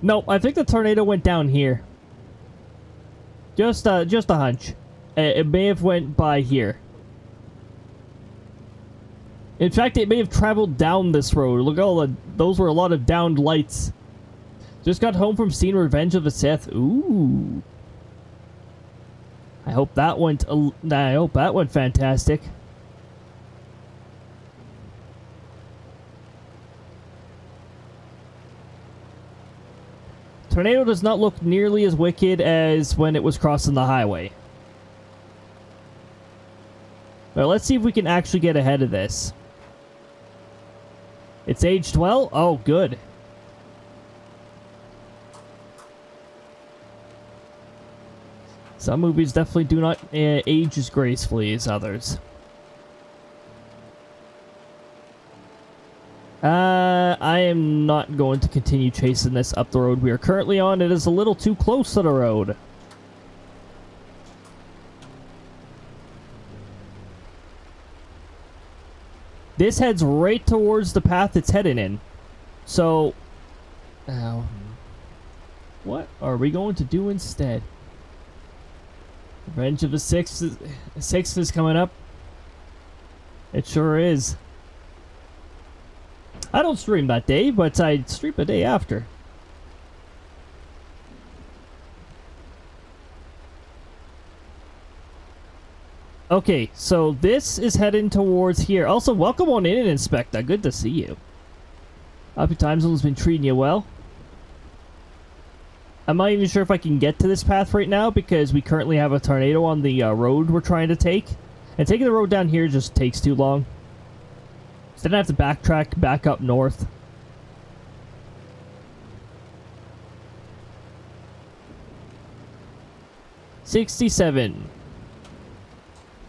Nope, I think the tornado went down here. Just a hunch. It may have went by here. In fact, it may have traveled down this road. Look, those were a lot of downed lights. Just got home from seeing Revenge of the Sith. Ooh. I hope that went fantastic. Tornado does not look nearly as wicked as when it was crossing the highway. Well, let's see if we can actually get ahead of this. It's aged well? Oh, good. Some movies definitely do not age as gracefully as others. I am not going to continue chasing this up the road we are currently on. It is a little too close to the road. This heads right towards the path it's heading in. So, what are we going to do instead? Revenge of the Sixth is coming up. It sure is. I don't stream that day, but I stream the day after. Okay, so this is heading towards here. Also, welcome on in, Inspector. Good to see you. Hope your time zone's been treating you well. I'm not even sure if I can get to this path right now because we currently have a tornado on the road we're trying to take. And taking the road down here just takes too long. So then I have to backtrack back up north. $67.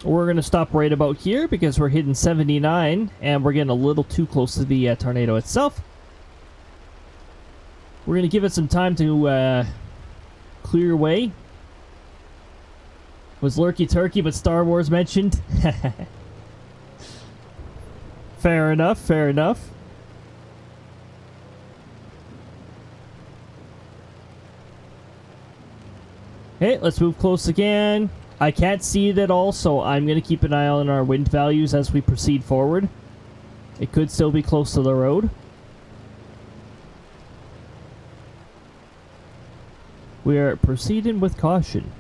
We're going to stop right about here because we're hitting 79 and we're getting a little too close to the tornado itself. We're going to give it some time to clear away. Was Lurky Turkey but Star Wars mentioned? Fair enough, fair enough. Okay, let's move close again. I can't see it at all, so I'm going to keep an eye on our wind values as we proceed forward. It could still be close to the road. We are proceeding with caution.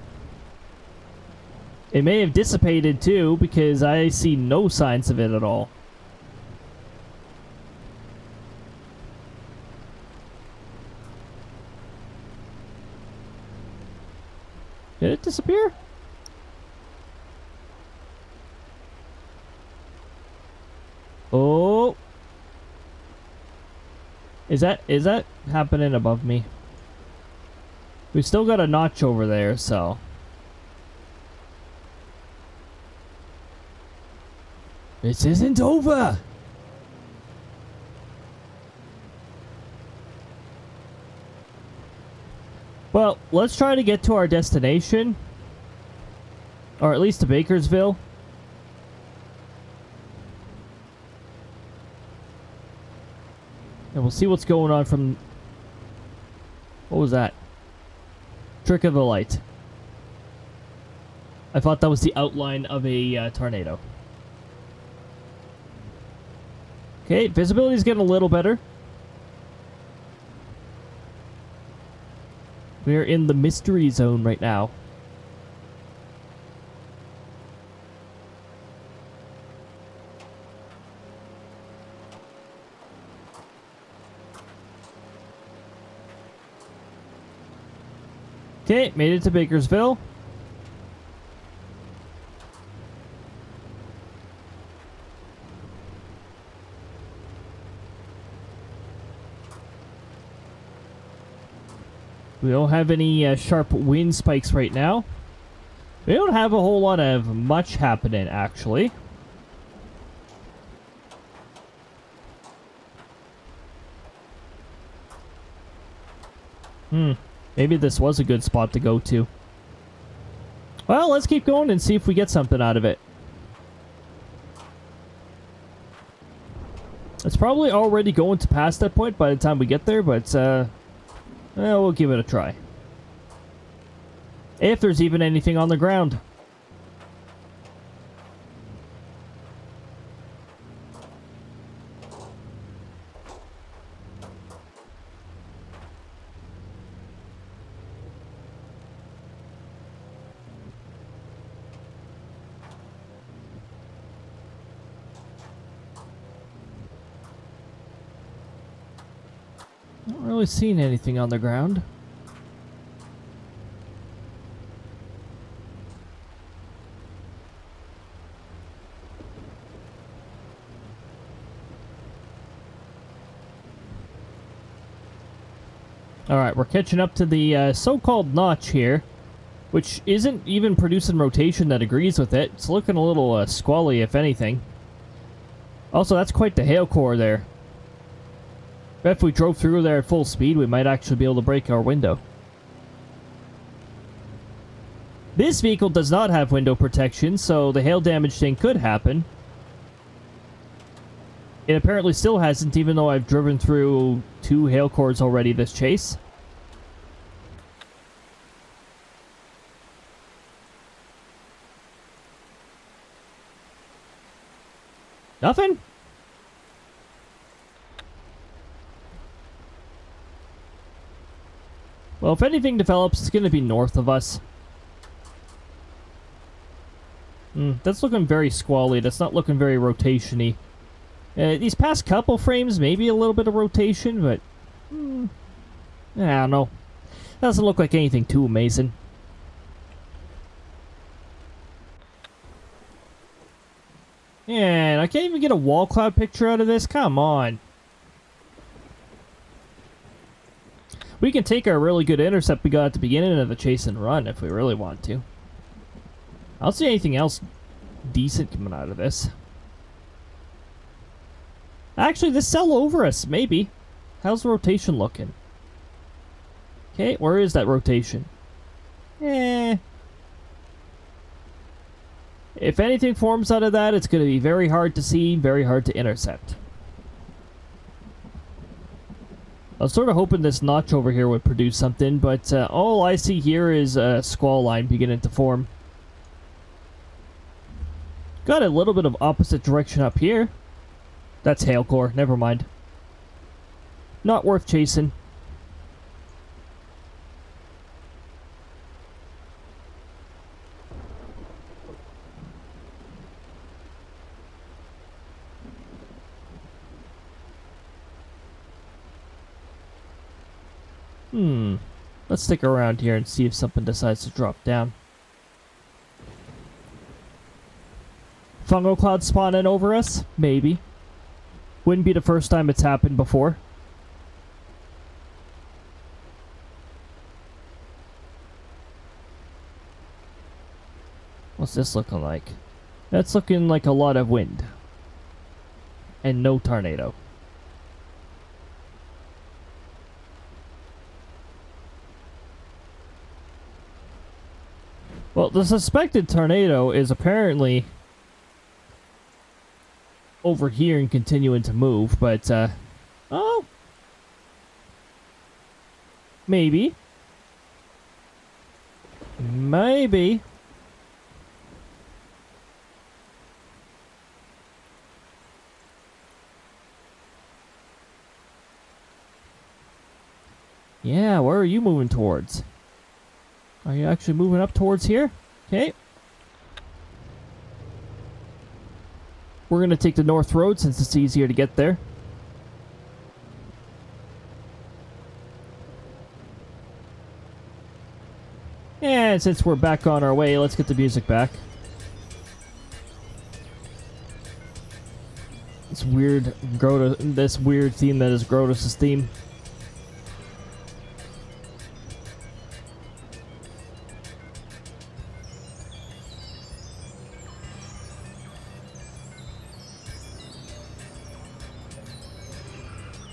It may have dissipated too, because I see no signs of it at all. Did it disappear? Oh. Is that happening above me? We've still got a notch over there, so. This isn't over! Well, let's try to get to our destination. Or at least to Bakersville. And we'll see what's going on from... What was that? Trick of the light. I thought that was the outline of a tornado. Okay, visibility's getting a little better. We're in the mystery zone right now. Okay, made it to Bakersville. We don't have any sharp wind spikes right now. We don't have a whole lot of much happening, actually. Maybe this was a good spot to go to. Well, let's keep going and see if we get something out of it. It's probably already going to pass that point by the time we get there, but we'll give it a try. If there's even anything on the ground. really seen anything on the ground. Alright, we're catching up to the so-called notch here, which isn't even producing rotation that agrees with it. It's looking a little squally, if anything. Also, that's quite the hail core there. Bet if we drove through there at full speed, we might actually be able to break our window. This vehicle does not have window protection, so the hail damage thing could happen. It apparently still hasn't, even though I've driven through 2 hail cores already this chase. Nothing? Well, if anything develops, it's going to be north of us. That's looking very squally. That's not looking very rotation-y. These past couple frames, maybe a little bit of rotation, but... I don't know. Doesn't look like anything too amazing. And I can't even get a wall cloud picture out of this? Come on. We can take our really good intercept we got at the beginning of the chase and run if we really want to. I don't see anything else decent coming out of this. Actually, this cell over us, maybe. How's the rotation looking? Okay, where is that rotation? If anything forms out of that, it's going to be very hard to see, very hard to intercept. I was sort of hoping this notch over here would produce something, but all I see here is a squall line beginning to form. Got a little bit of opposite direction up here. That's hail core, never mind. Not worth chasing. Let's stick around here and see if something decides to drop down. Fungal cloud spawning over us? Maybe. Wouldn't be the first time it's happened before. What's this looking like? That's looking like a lot of wind. And no tornado. Well, the suspected tornado is apparently over here and continuing to move, but, oh. Maybe. Maybe. Yeah, where are you moving towards? Are you actually moving up towards here? Okay. We're going to take the north road since it's easier to get there. And since we're back on our way, let's get the music back. This weird theme that is Grotus' theme.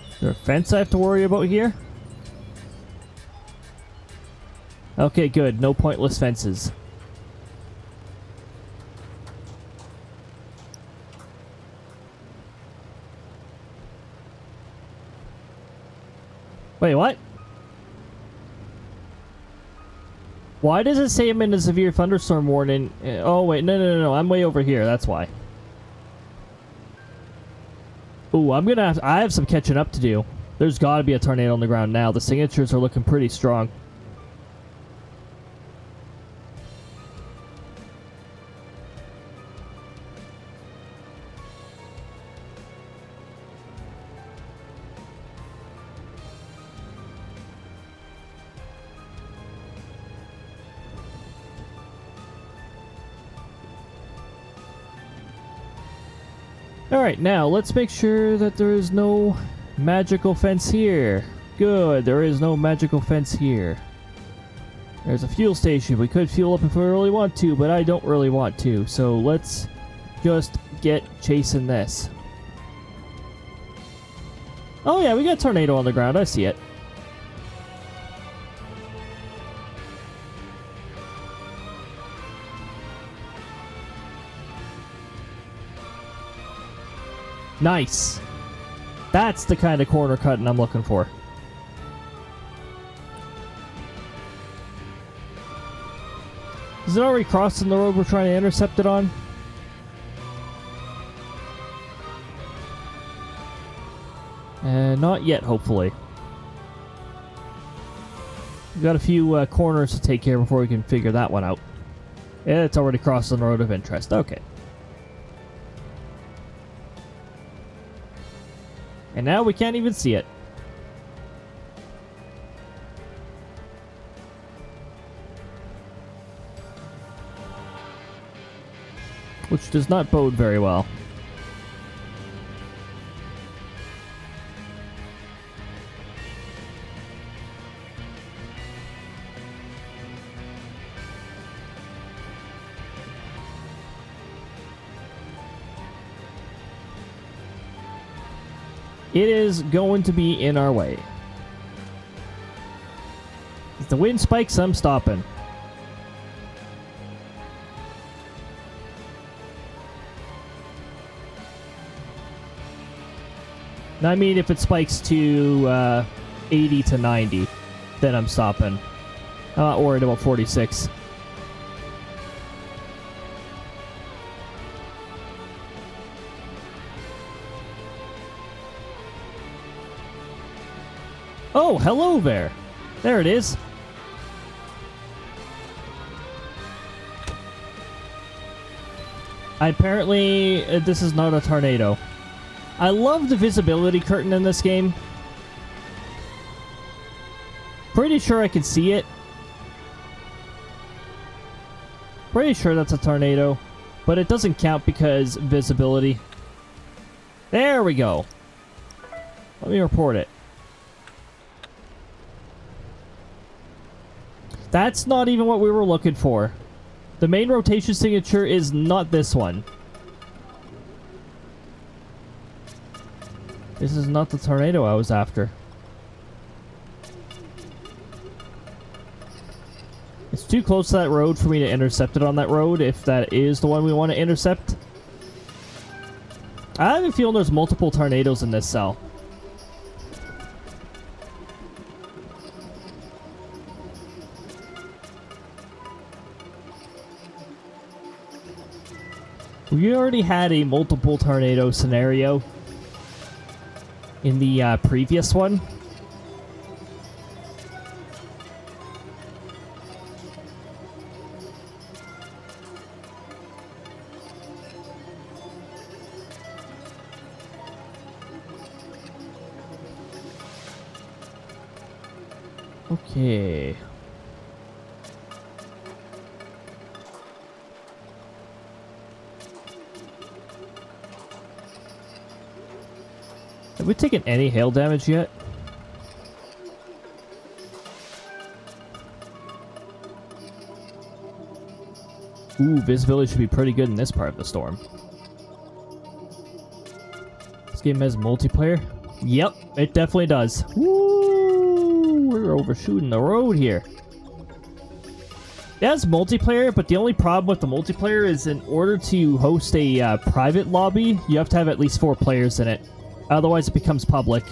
Is there a fence I have to worry about here? Okay, good. No pointless fences. Wait, what? Why does it say I'm in a severe thunderstorm warning? Oh, wait. No. I'm way over here. That's why. Ooh, I have some catching up to do. There's got to be a tornado on the ground now. The signatures are looking pretty strong. Alright, now let's make sure that there is no magical fence here. Good, there is no magical fence here. There's a fuel station. We could fuel up if we really want to, but I don't really want to. So let's just get chasing this. Oh yeah, we got a tornado on the ground. I see it. Nice. That's the kind of corner cutting I'm looking for. Is it already crossing the road we're trying to intercept it on? Not yet, hopefully. We've got a few corners to take care of before we can figure that one out. Yeah, it's already crossing the road of interest. Okay. And now we can't even see it. Which does not bode very well. It is going to be in our way. If the wind spikes, I'm stopping. I mean, if it spikes to 80 to 90, then I'm stopping. I'm not worried about 46. Oh, hello there. There it is. Apparently, this is not a tornado. I love the visibility curtain in this game. Pretty sure I can see it. Pretty sure that's a tornado. But it doesn't count because visibility. There we go. Let me report it. That's not even what we were looking for. The main rotation signature is not this one. This is not the tornado I was after. It's too close to that road for me to intercept it on that road, if that is the one we want to intercept. I have a feeling there's multiple tornadoes in this cell. We already had a multiple tornado scenario in the previous one. Okay. Have we taken any hail damage yet? Ooh, visibility should be pretty good in this part of the storm. This game has multiplayer? Yep, it definitely does. Woo! We're overshooting the road here. It has multiplayer, but the only problem with the multiplayer is in order to host a private lobby, you have to have at least 4 players in it. Otherwise, it becomes public.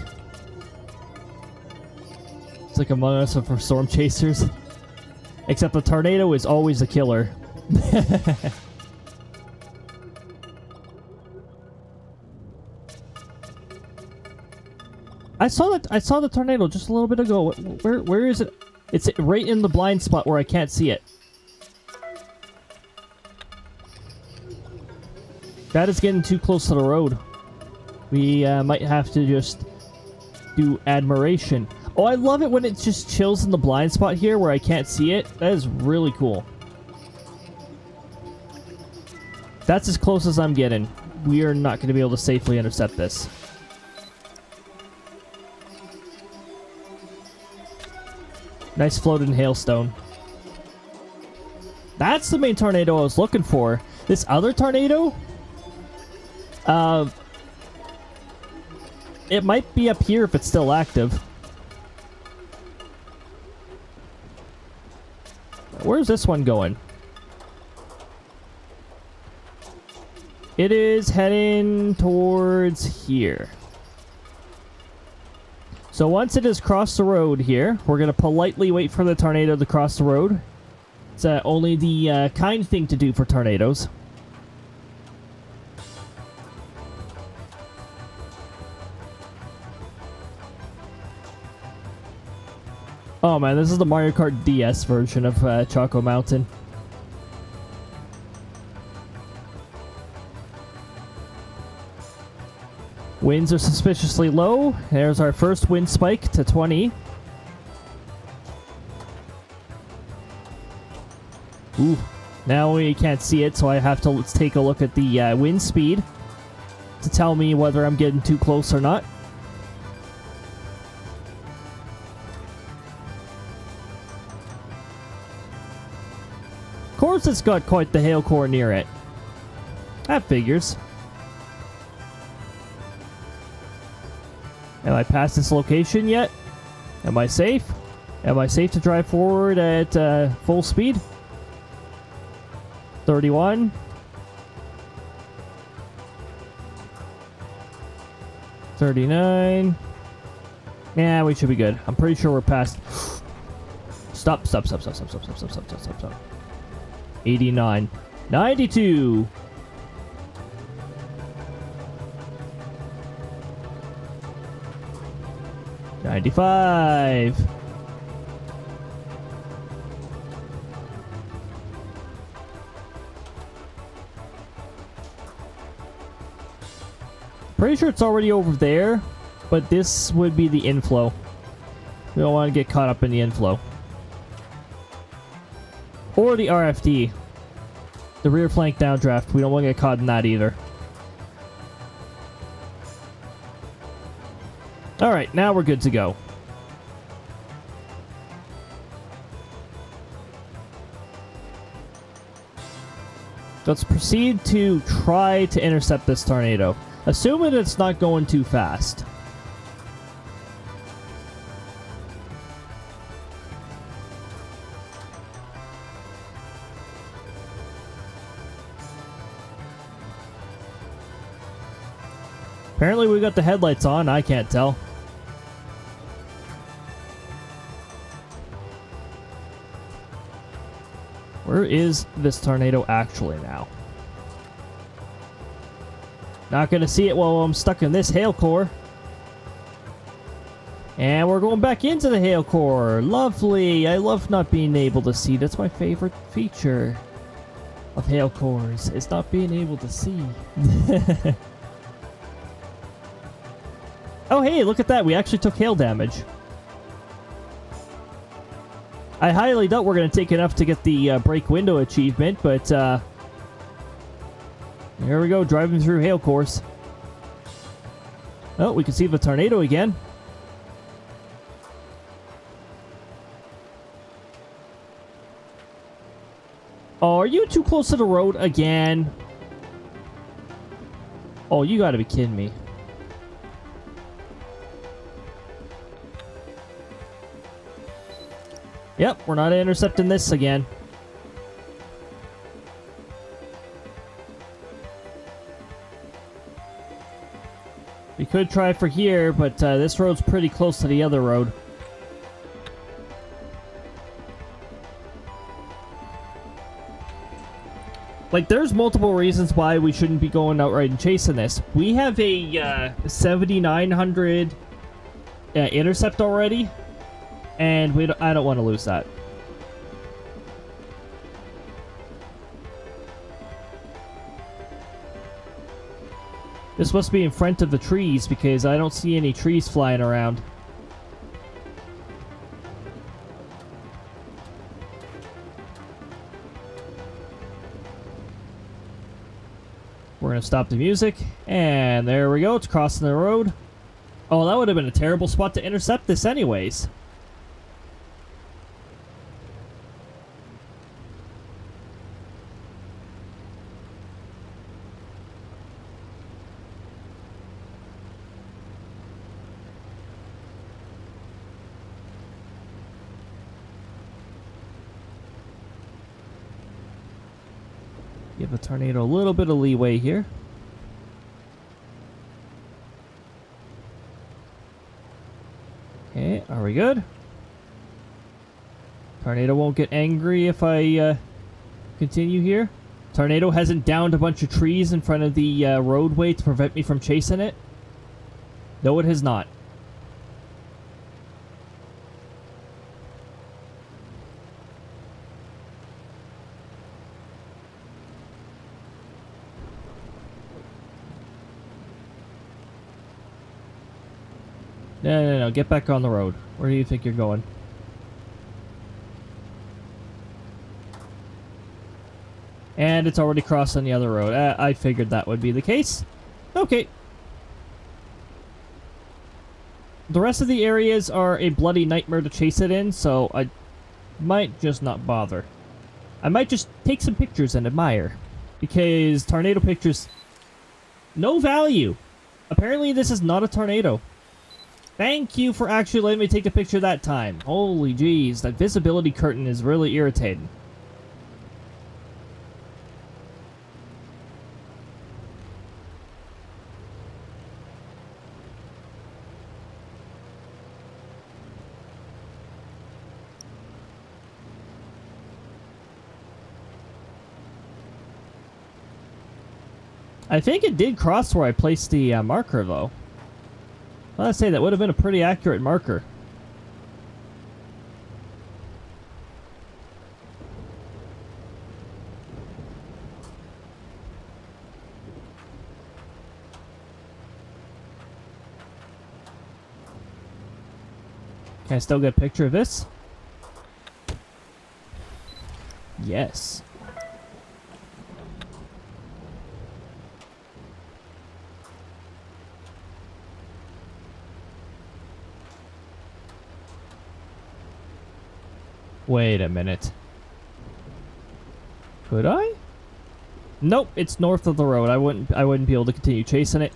It's like Among Us for storm chasers. Except the tornado is always a killer. I saw the tornado just a little bit ago. Where is it? It's right in the blind spot where I can't see it. That is getting too close to the road. We might have to just do admiration. Oh, I love it when it just chills in the blind spot here where I can't see it. That is really cool. That's as close as I'm getting. we are not going to be able to safely intercept this. Nice floating hailstone. That's the main tornado I was looking for. This other tornado? It might be up here if it's still active. Where's this one going? It is heading towards here. So once it has crossed the road here, we're going to politely wait for the tornado to cross the road. It's only the kind thing to do for tornadoes. Oh man, this is the Mario Kart DS version of Choco Mountain. Winds are suspiciously low. There's our first wind spike to 20. Ooh, now we can't see it, so I have to let's take a look at the wind speed to tell me whether I'm getting too close or not. Of course it's got quite the hail core near it. That figures. Am I past this location yet? Am I safe? Am I safe to drive forward at full speed? 31. $39. Yeah, we should be good. I'm pretty sure we're past. Stop. 89. 92. $95. Pretty sure it's already over there, but this would be the inflow. We don't want to get caught up in the inflow. Or the RFD. The rear flank downdraft. We don't want to get caught in that either. Alright, now we're good to go. Let's proceed to try to intercept this tornado. Assuming it's not going too fast. Apparently we got the headlights on, I can't tell. Where is this tornado actually now? Not gonna see it while I'm stuck in this hail core. And we're going back into the hail core. Lovely. I love not being able to see. That's my favorite feature of hail cores, is not being able to see. Oh hey, look at that. We actually took hail damage. I highly doubt we're going to take enough to get the break window achievement, but here we go, driving through hail cores. Oh, we can see the tornado again. Oh, are you too close to the road again? Oh, you gotta be kidding me. Yep, we're not intercepting this again. We could try for here, but this road's pretty close to the other road. Like, there's multiple reasons why we shouldn't be going outright and chasing this. We have a 7900 intercept already. And I don't want to lose that. This must be in front of the trees because I don't see any trees flying around. We're gonna stop the music, and there we go. It's crossing the road. Oh, that would have been a terrible spot to intercept this anyways. Give the tornado a little bit of leeway here. Okay, are we good? Tornado won't get angry if I continue here. Tornado hasn't downed a bunch of trees in front of the roadway to prevent me from chasing it. No, it has not. No, get back on the road. Where do you think you're going? And it's already crossed on the other road. I figured that would be the case. Okay. The rest of the areas are a bloody nightmare to chase it in, so I might just not bother. I might just take some pictures and admire. Because tornado pictures... no value. Apparently this is not a tornado. Thank you for actually letting me take a picture that time. Holy jeez, that visibility curtain is really irritating. I think it did cross where I placed the marker, though. Let's say that would have been a pretty accurate marker. Can I still get a picture of this? Yes. Wait a minute. Could I? Nope, it's north of the road. I wouldn't be able to continue chasing it.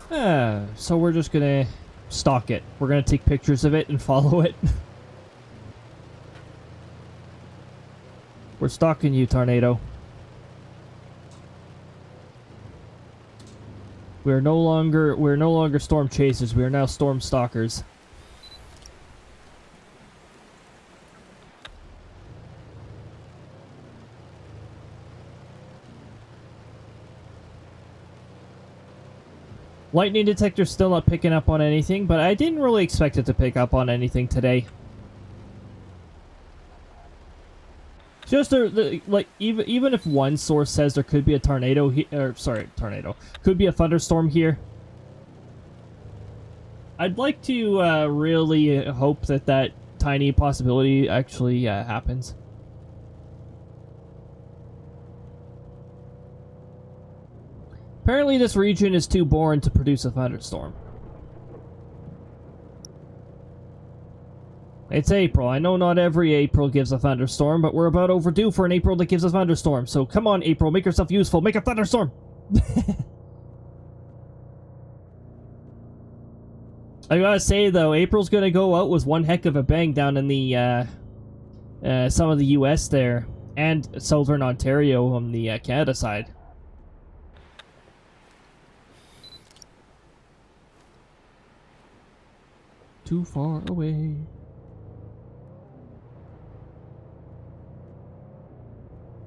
So we're just gonna stalk it. We're gonna take pictures of it and follow it. We're stalking you, tornado. We're no longer storm chasers. We are now storm stalkers. Lightning detector's still not picking up on anything, but I didn't really expect it to pick up on anything today. Just like even if one source says there could be a tornado could be a thunderstorm here. I'd like to really hope that that tiny possibility actually happens. Apparently this region is too boring to produce a thunderstorm. It's April. I know not every April gives a thunderstorm, but we're about overdue for an April that gives a thunderstorm. So come on, April, make yourself useful. Make a thunderstorm! I gotta say, though, April's gonna go out with one heck of a bang down in the, some of the US there, and southern Ontario on the Canada side. Too far away.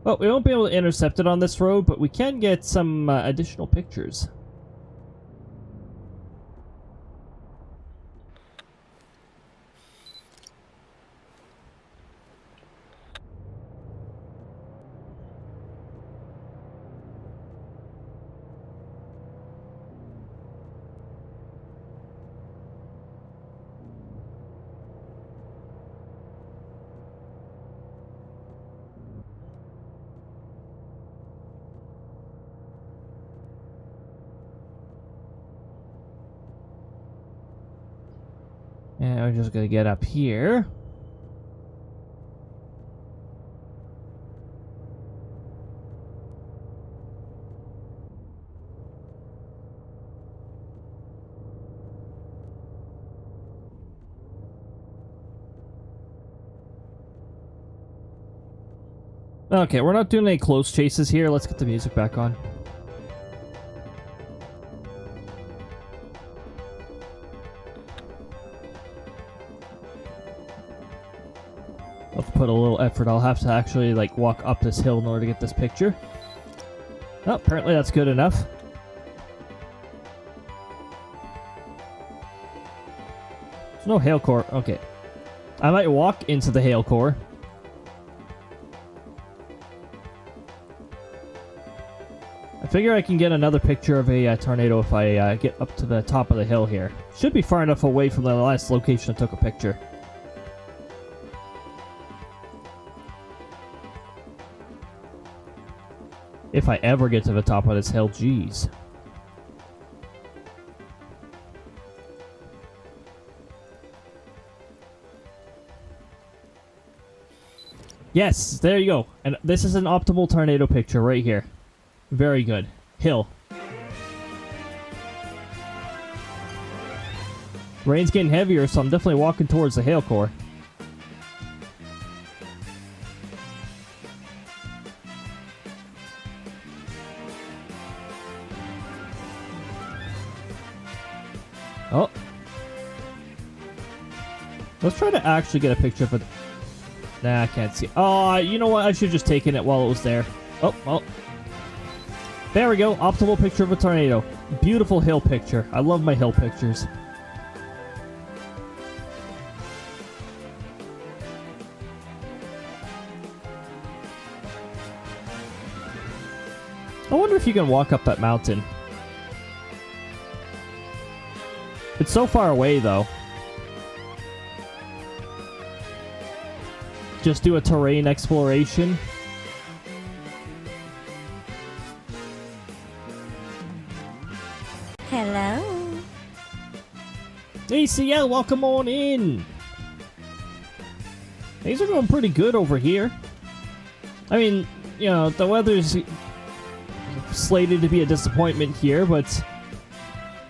Well, we won't be able to intercept it on this road, but we can get some additional pictures. And we're just gonna get up here. Okay, we're not doing any close chases here. Let's get the music back on. I'll have to put a little effort. I'll have to actually, like, walk up this hill in order to get this picture. Oh, apparently that's good enough. There's no hail core. Okay. I might walk into the hail core. I figure I can get another picture of a tornado if I get up to the top of the hill here. Should be far enough away from the last location I took a picture. If I ever get to the top of this hill, jeez. Yes, there you go. And this is an optimal tornado picture right here. Very good. Hill. Rain's getting heavier, so I'm definitely walking towards the hail core. Oh. Let's try to actually get a picture of it. Nah, I can't see. Oh, you know what? I should have just taken it while it was there. Oh, well. There we go. Optimal picture of a tornado. Beautiful hill picture. I love my hill pictures. I wonder if you can walk up that mountain. It's so far away, though. Just do a terrain exploration. Hello. ACL, welcome on in. Things are going pretty good over here. I mean, you know, the weather's slated to be a disappointment here, but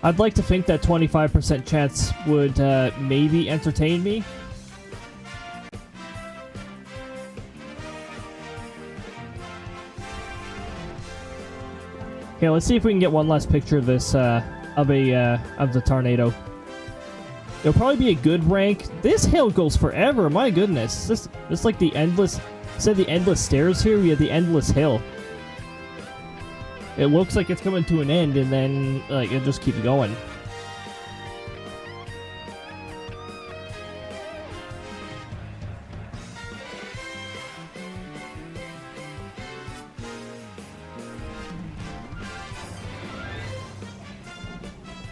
I'd like to think that 25% chance would maybe entertain me. Okay, let's see if we can get one last picture of this of the tornado. It'll probably be a good rank. This hill goes forever. My goodness, this like the endless. Instead of the endless stairs here, we have the endless hill. It looks like it's coming to an end, and then like it just keeps going.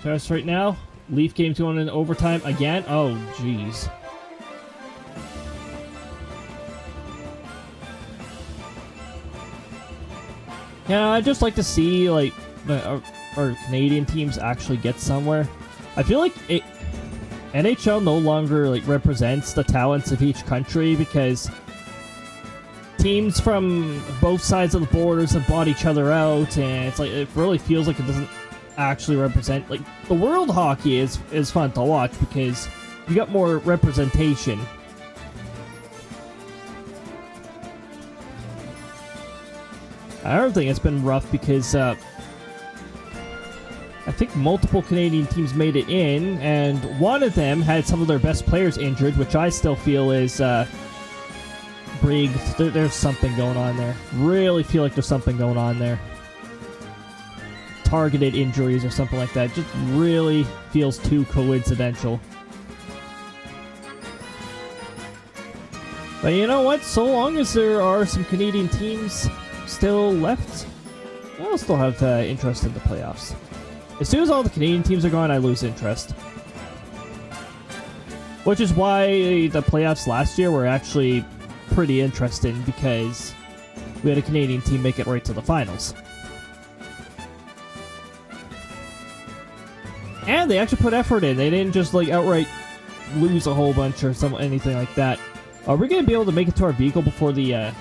Just right now, Leaf game's going in overtime again. Oh, jeez. Yeah, I'd just like to see like our Canadian teams actually get somewhere. I feel like NHL no longer like represents the talents of each country because teams from both sides of the borders have bought each other out, and it's like it really feels like it doesn't actually represent. Like the world hockey is fun to watch because you got more representation. I don't think it's been rough because I think multiple Canadian teams made it in, and one of them had some of their best players injured, which I still feel is rigged. There's something going on there. Really feel like there's something going on there. Targeted injuries or something like that. Just really feels too coincidental. But you know what? So long as there are some Canadian teams still left, I'll still have interest in the playoffs. As soon as all the Canadian teams are gone, I lose interest. Which is why the playoffs last year were actually pretty interesting, because we had a Canadian team make it right to the finals. And they actually put effort in. They didn't just like outright lose a whole bunch or anything like that. Are we gonna be able to make it to our vehicle before the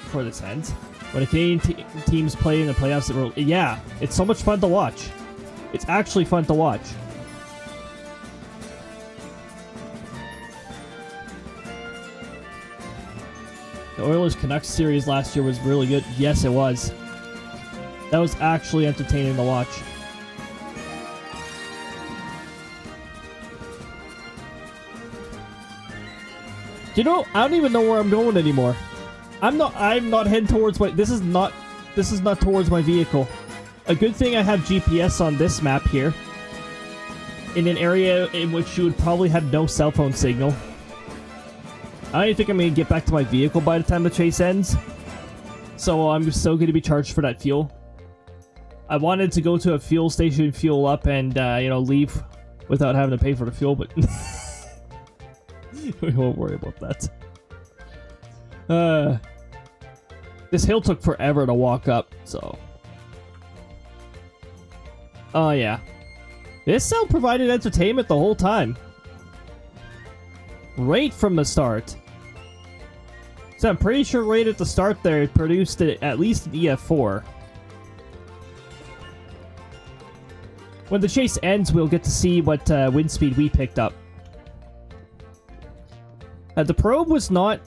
before this ends? When the Canadian teams play in the playoffs, yeah, it's so much fun to watch. It's actually fun to watch. The Oilers-Canucks series last year was really good. Yes, it was. That was actually entertaining to watch. You know, I don't even know where I'm going anymore. I'm not heading towards my... This is not towards my vehicle. A good thing I have GPS on this map here. In an area in which you would probably have no cell phone signal. I don't even think I'm going to get back to my vehicle by the time the chase ends. So I'm still going to be charged for that fuel. I wanted to go to a fuel station, fuel up, and, you know, leave without having to pay for the fuel, but... we won't worry about that. This hill took forever to walk up, so... Oh, yeah. This cell provided entertainment the whole time. Right from the start. So I'm pretty sure right at the start there, it produced at least an EF4. When the chase ends, we'll get to see what wind speed we picked up. The probe was not...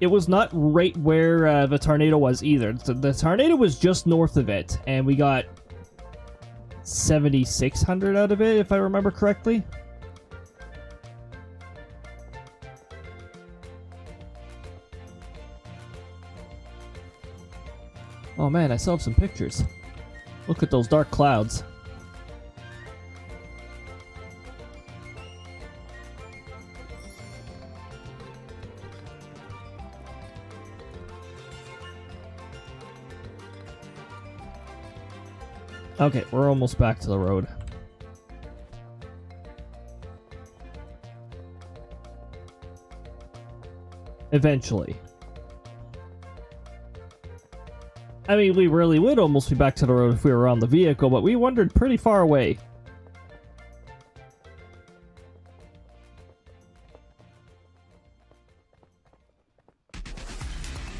It was not right where the tornado was either. The tornado was just north of it, and we got 7,600 out of it, if I remember correctly. Oh man, I still have some pictures. Look at those dark clouds. Okay, we're almost back to the road. Eventually. I mean, we really would almost be back to the road if we were on the vehicle, but we wandered pretty far away.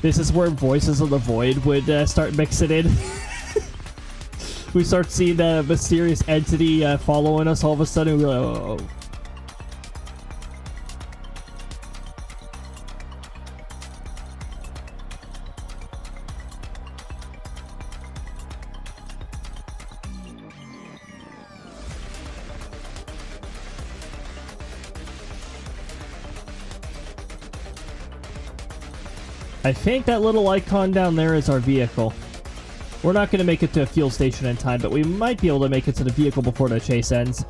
This is where Voices of the Void would start mixing in. We start seeing the mysterious entity following us all of a sudden. We're like, oh. I think that little icon down there is our vehicle. We're not going to make it to a fuel station in time, but we might be able to make it to the vehicle before the chase ends.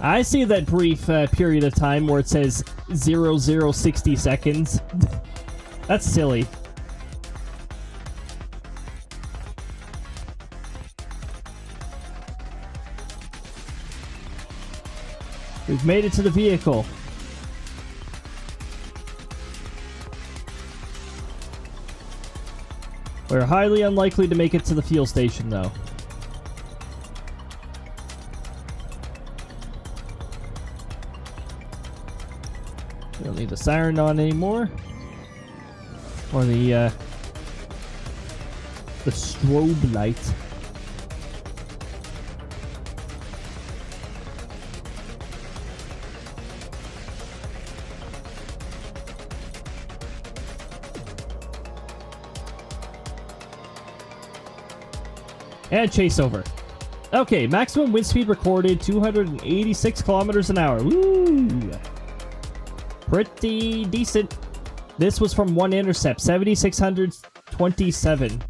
I see that brief period of time where it says 0060 seconds. That's silly. We've made it to the vehicle. We're highly unlikely to make it to the fuel station, though. We don't need the siren on anymore. Or the strobe light. And chase over. Okay, maximum wind speed recorded 286 kilometers an hour. Woo! Pretty decent. This was from one intercept, 7,627.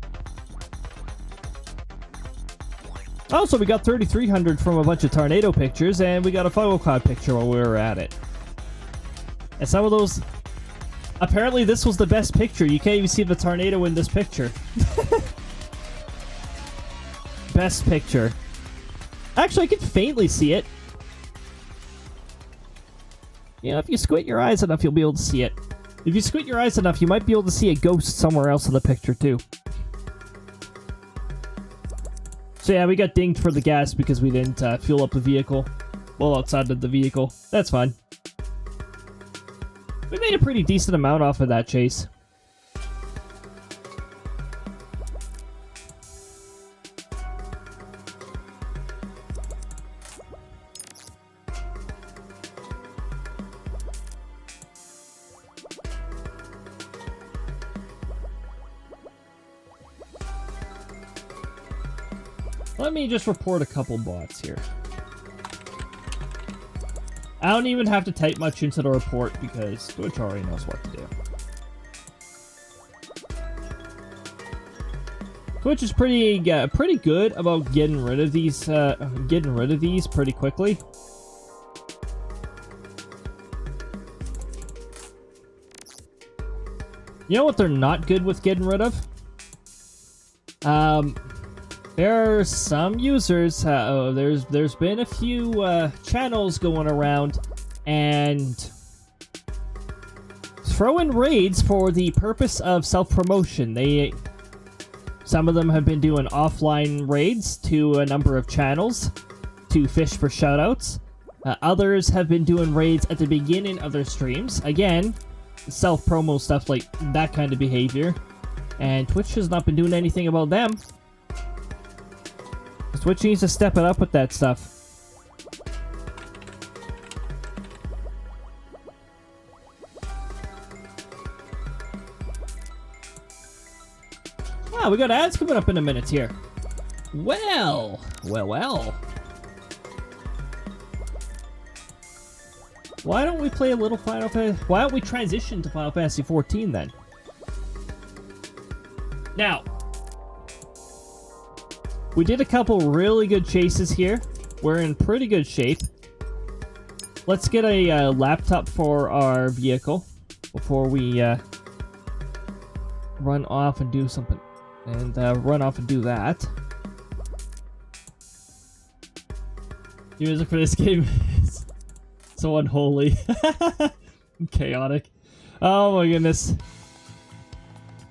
Also, we got 3,300 from a bunch of tornado pictures, and we got a funnel cloud picture while we were at it. And some of those... Apparently, this was the best picture. You can't even see the tornado in this picture. Best picture. Actually, I can faintly see it. You know, if you squint your eyes enough, you'll be able to see it. If you squint your eyes enough, you might be able to see a ghost somewhere else in the picture, too. So yeah, we got dinged for the gas because we didn't fuel up the vehicle. Well, outside of the vehicle. That's fine. We made a pretty decent amount off of that chase. Let me just report a couple bots here. I don't even have to type much into the report because Twitch already knows what to do. Twitch is pretty good about getting rid of these pretty quickly. You know what they're not good with getting rid of? There are some users, there's been a few channels going around and throw in raids for the purpose of self-promotion. Some of them have been doing offline raids to a number of channels to fish for shoutouts. Others have been doing raids at the beginning of their streams. Again, self-promo stuff like that kind of behavior. And Twitch has not been doing anything about them. Twitch needs to step it up with that stuff. Ah, we got ads coming up in a minute here. Well. Why don't we play a little Final Fantasy? Why don't we transition to Final Fantasy 14 then? Now, we did a couple really good chases here. We're in pretty good shape. Let's get a laptop for our vehicle before we run off and do something. And run off and do that. The music for this game is so unholy. Chaotic. Oh my goodness.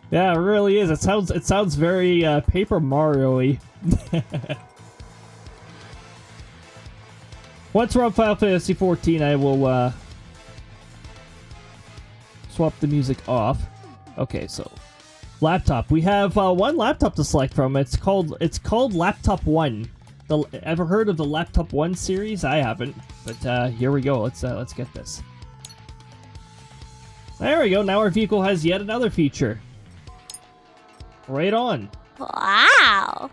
Yeah, it really is. It sounds very Paper Mario-y. Once we're on Final Fantasy 14, I will swap the music off. Okay, so laptop. We have one laptop to select from. It's called Laptop 1. Ever heard of the Laptop 1 series? I haven't, but here we go. Let's get this. There we go. Now our vehicle has yet another feature. Right on. Wow.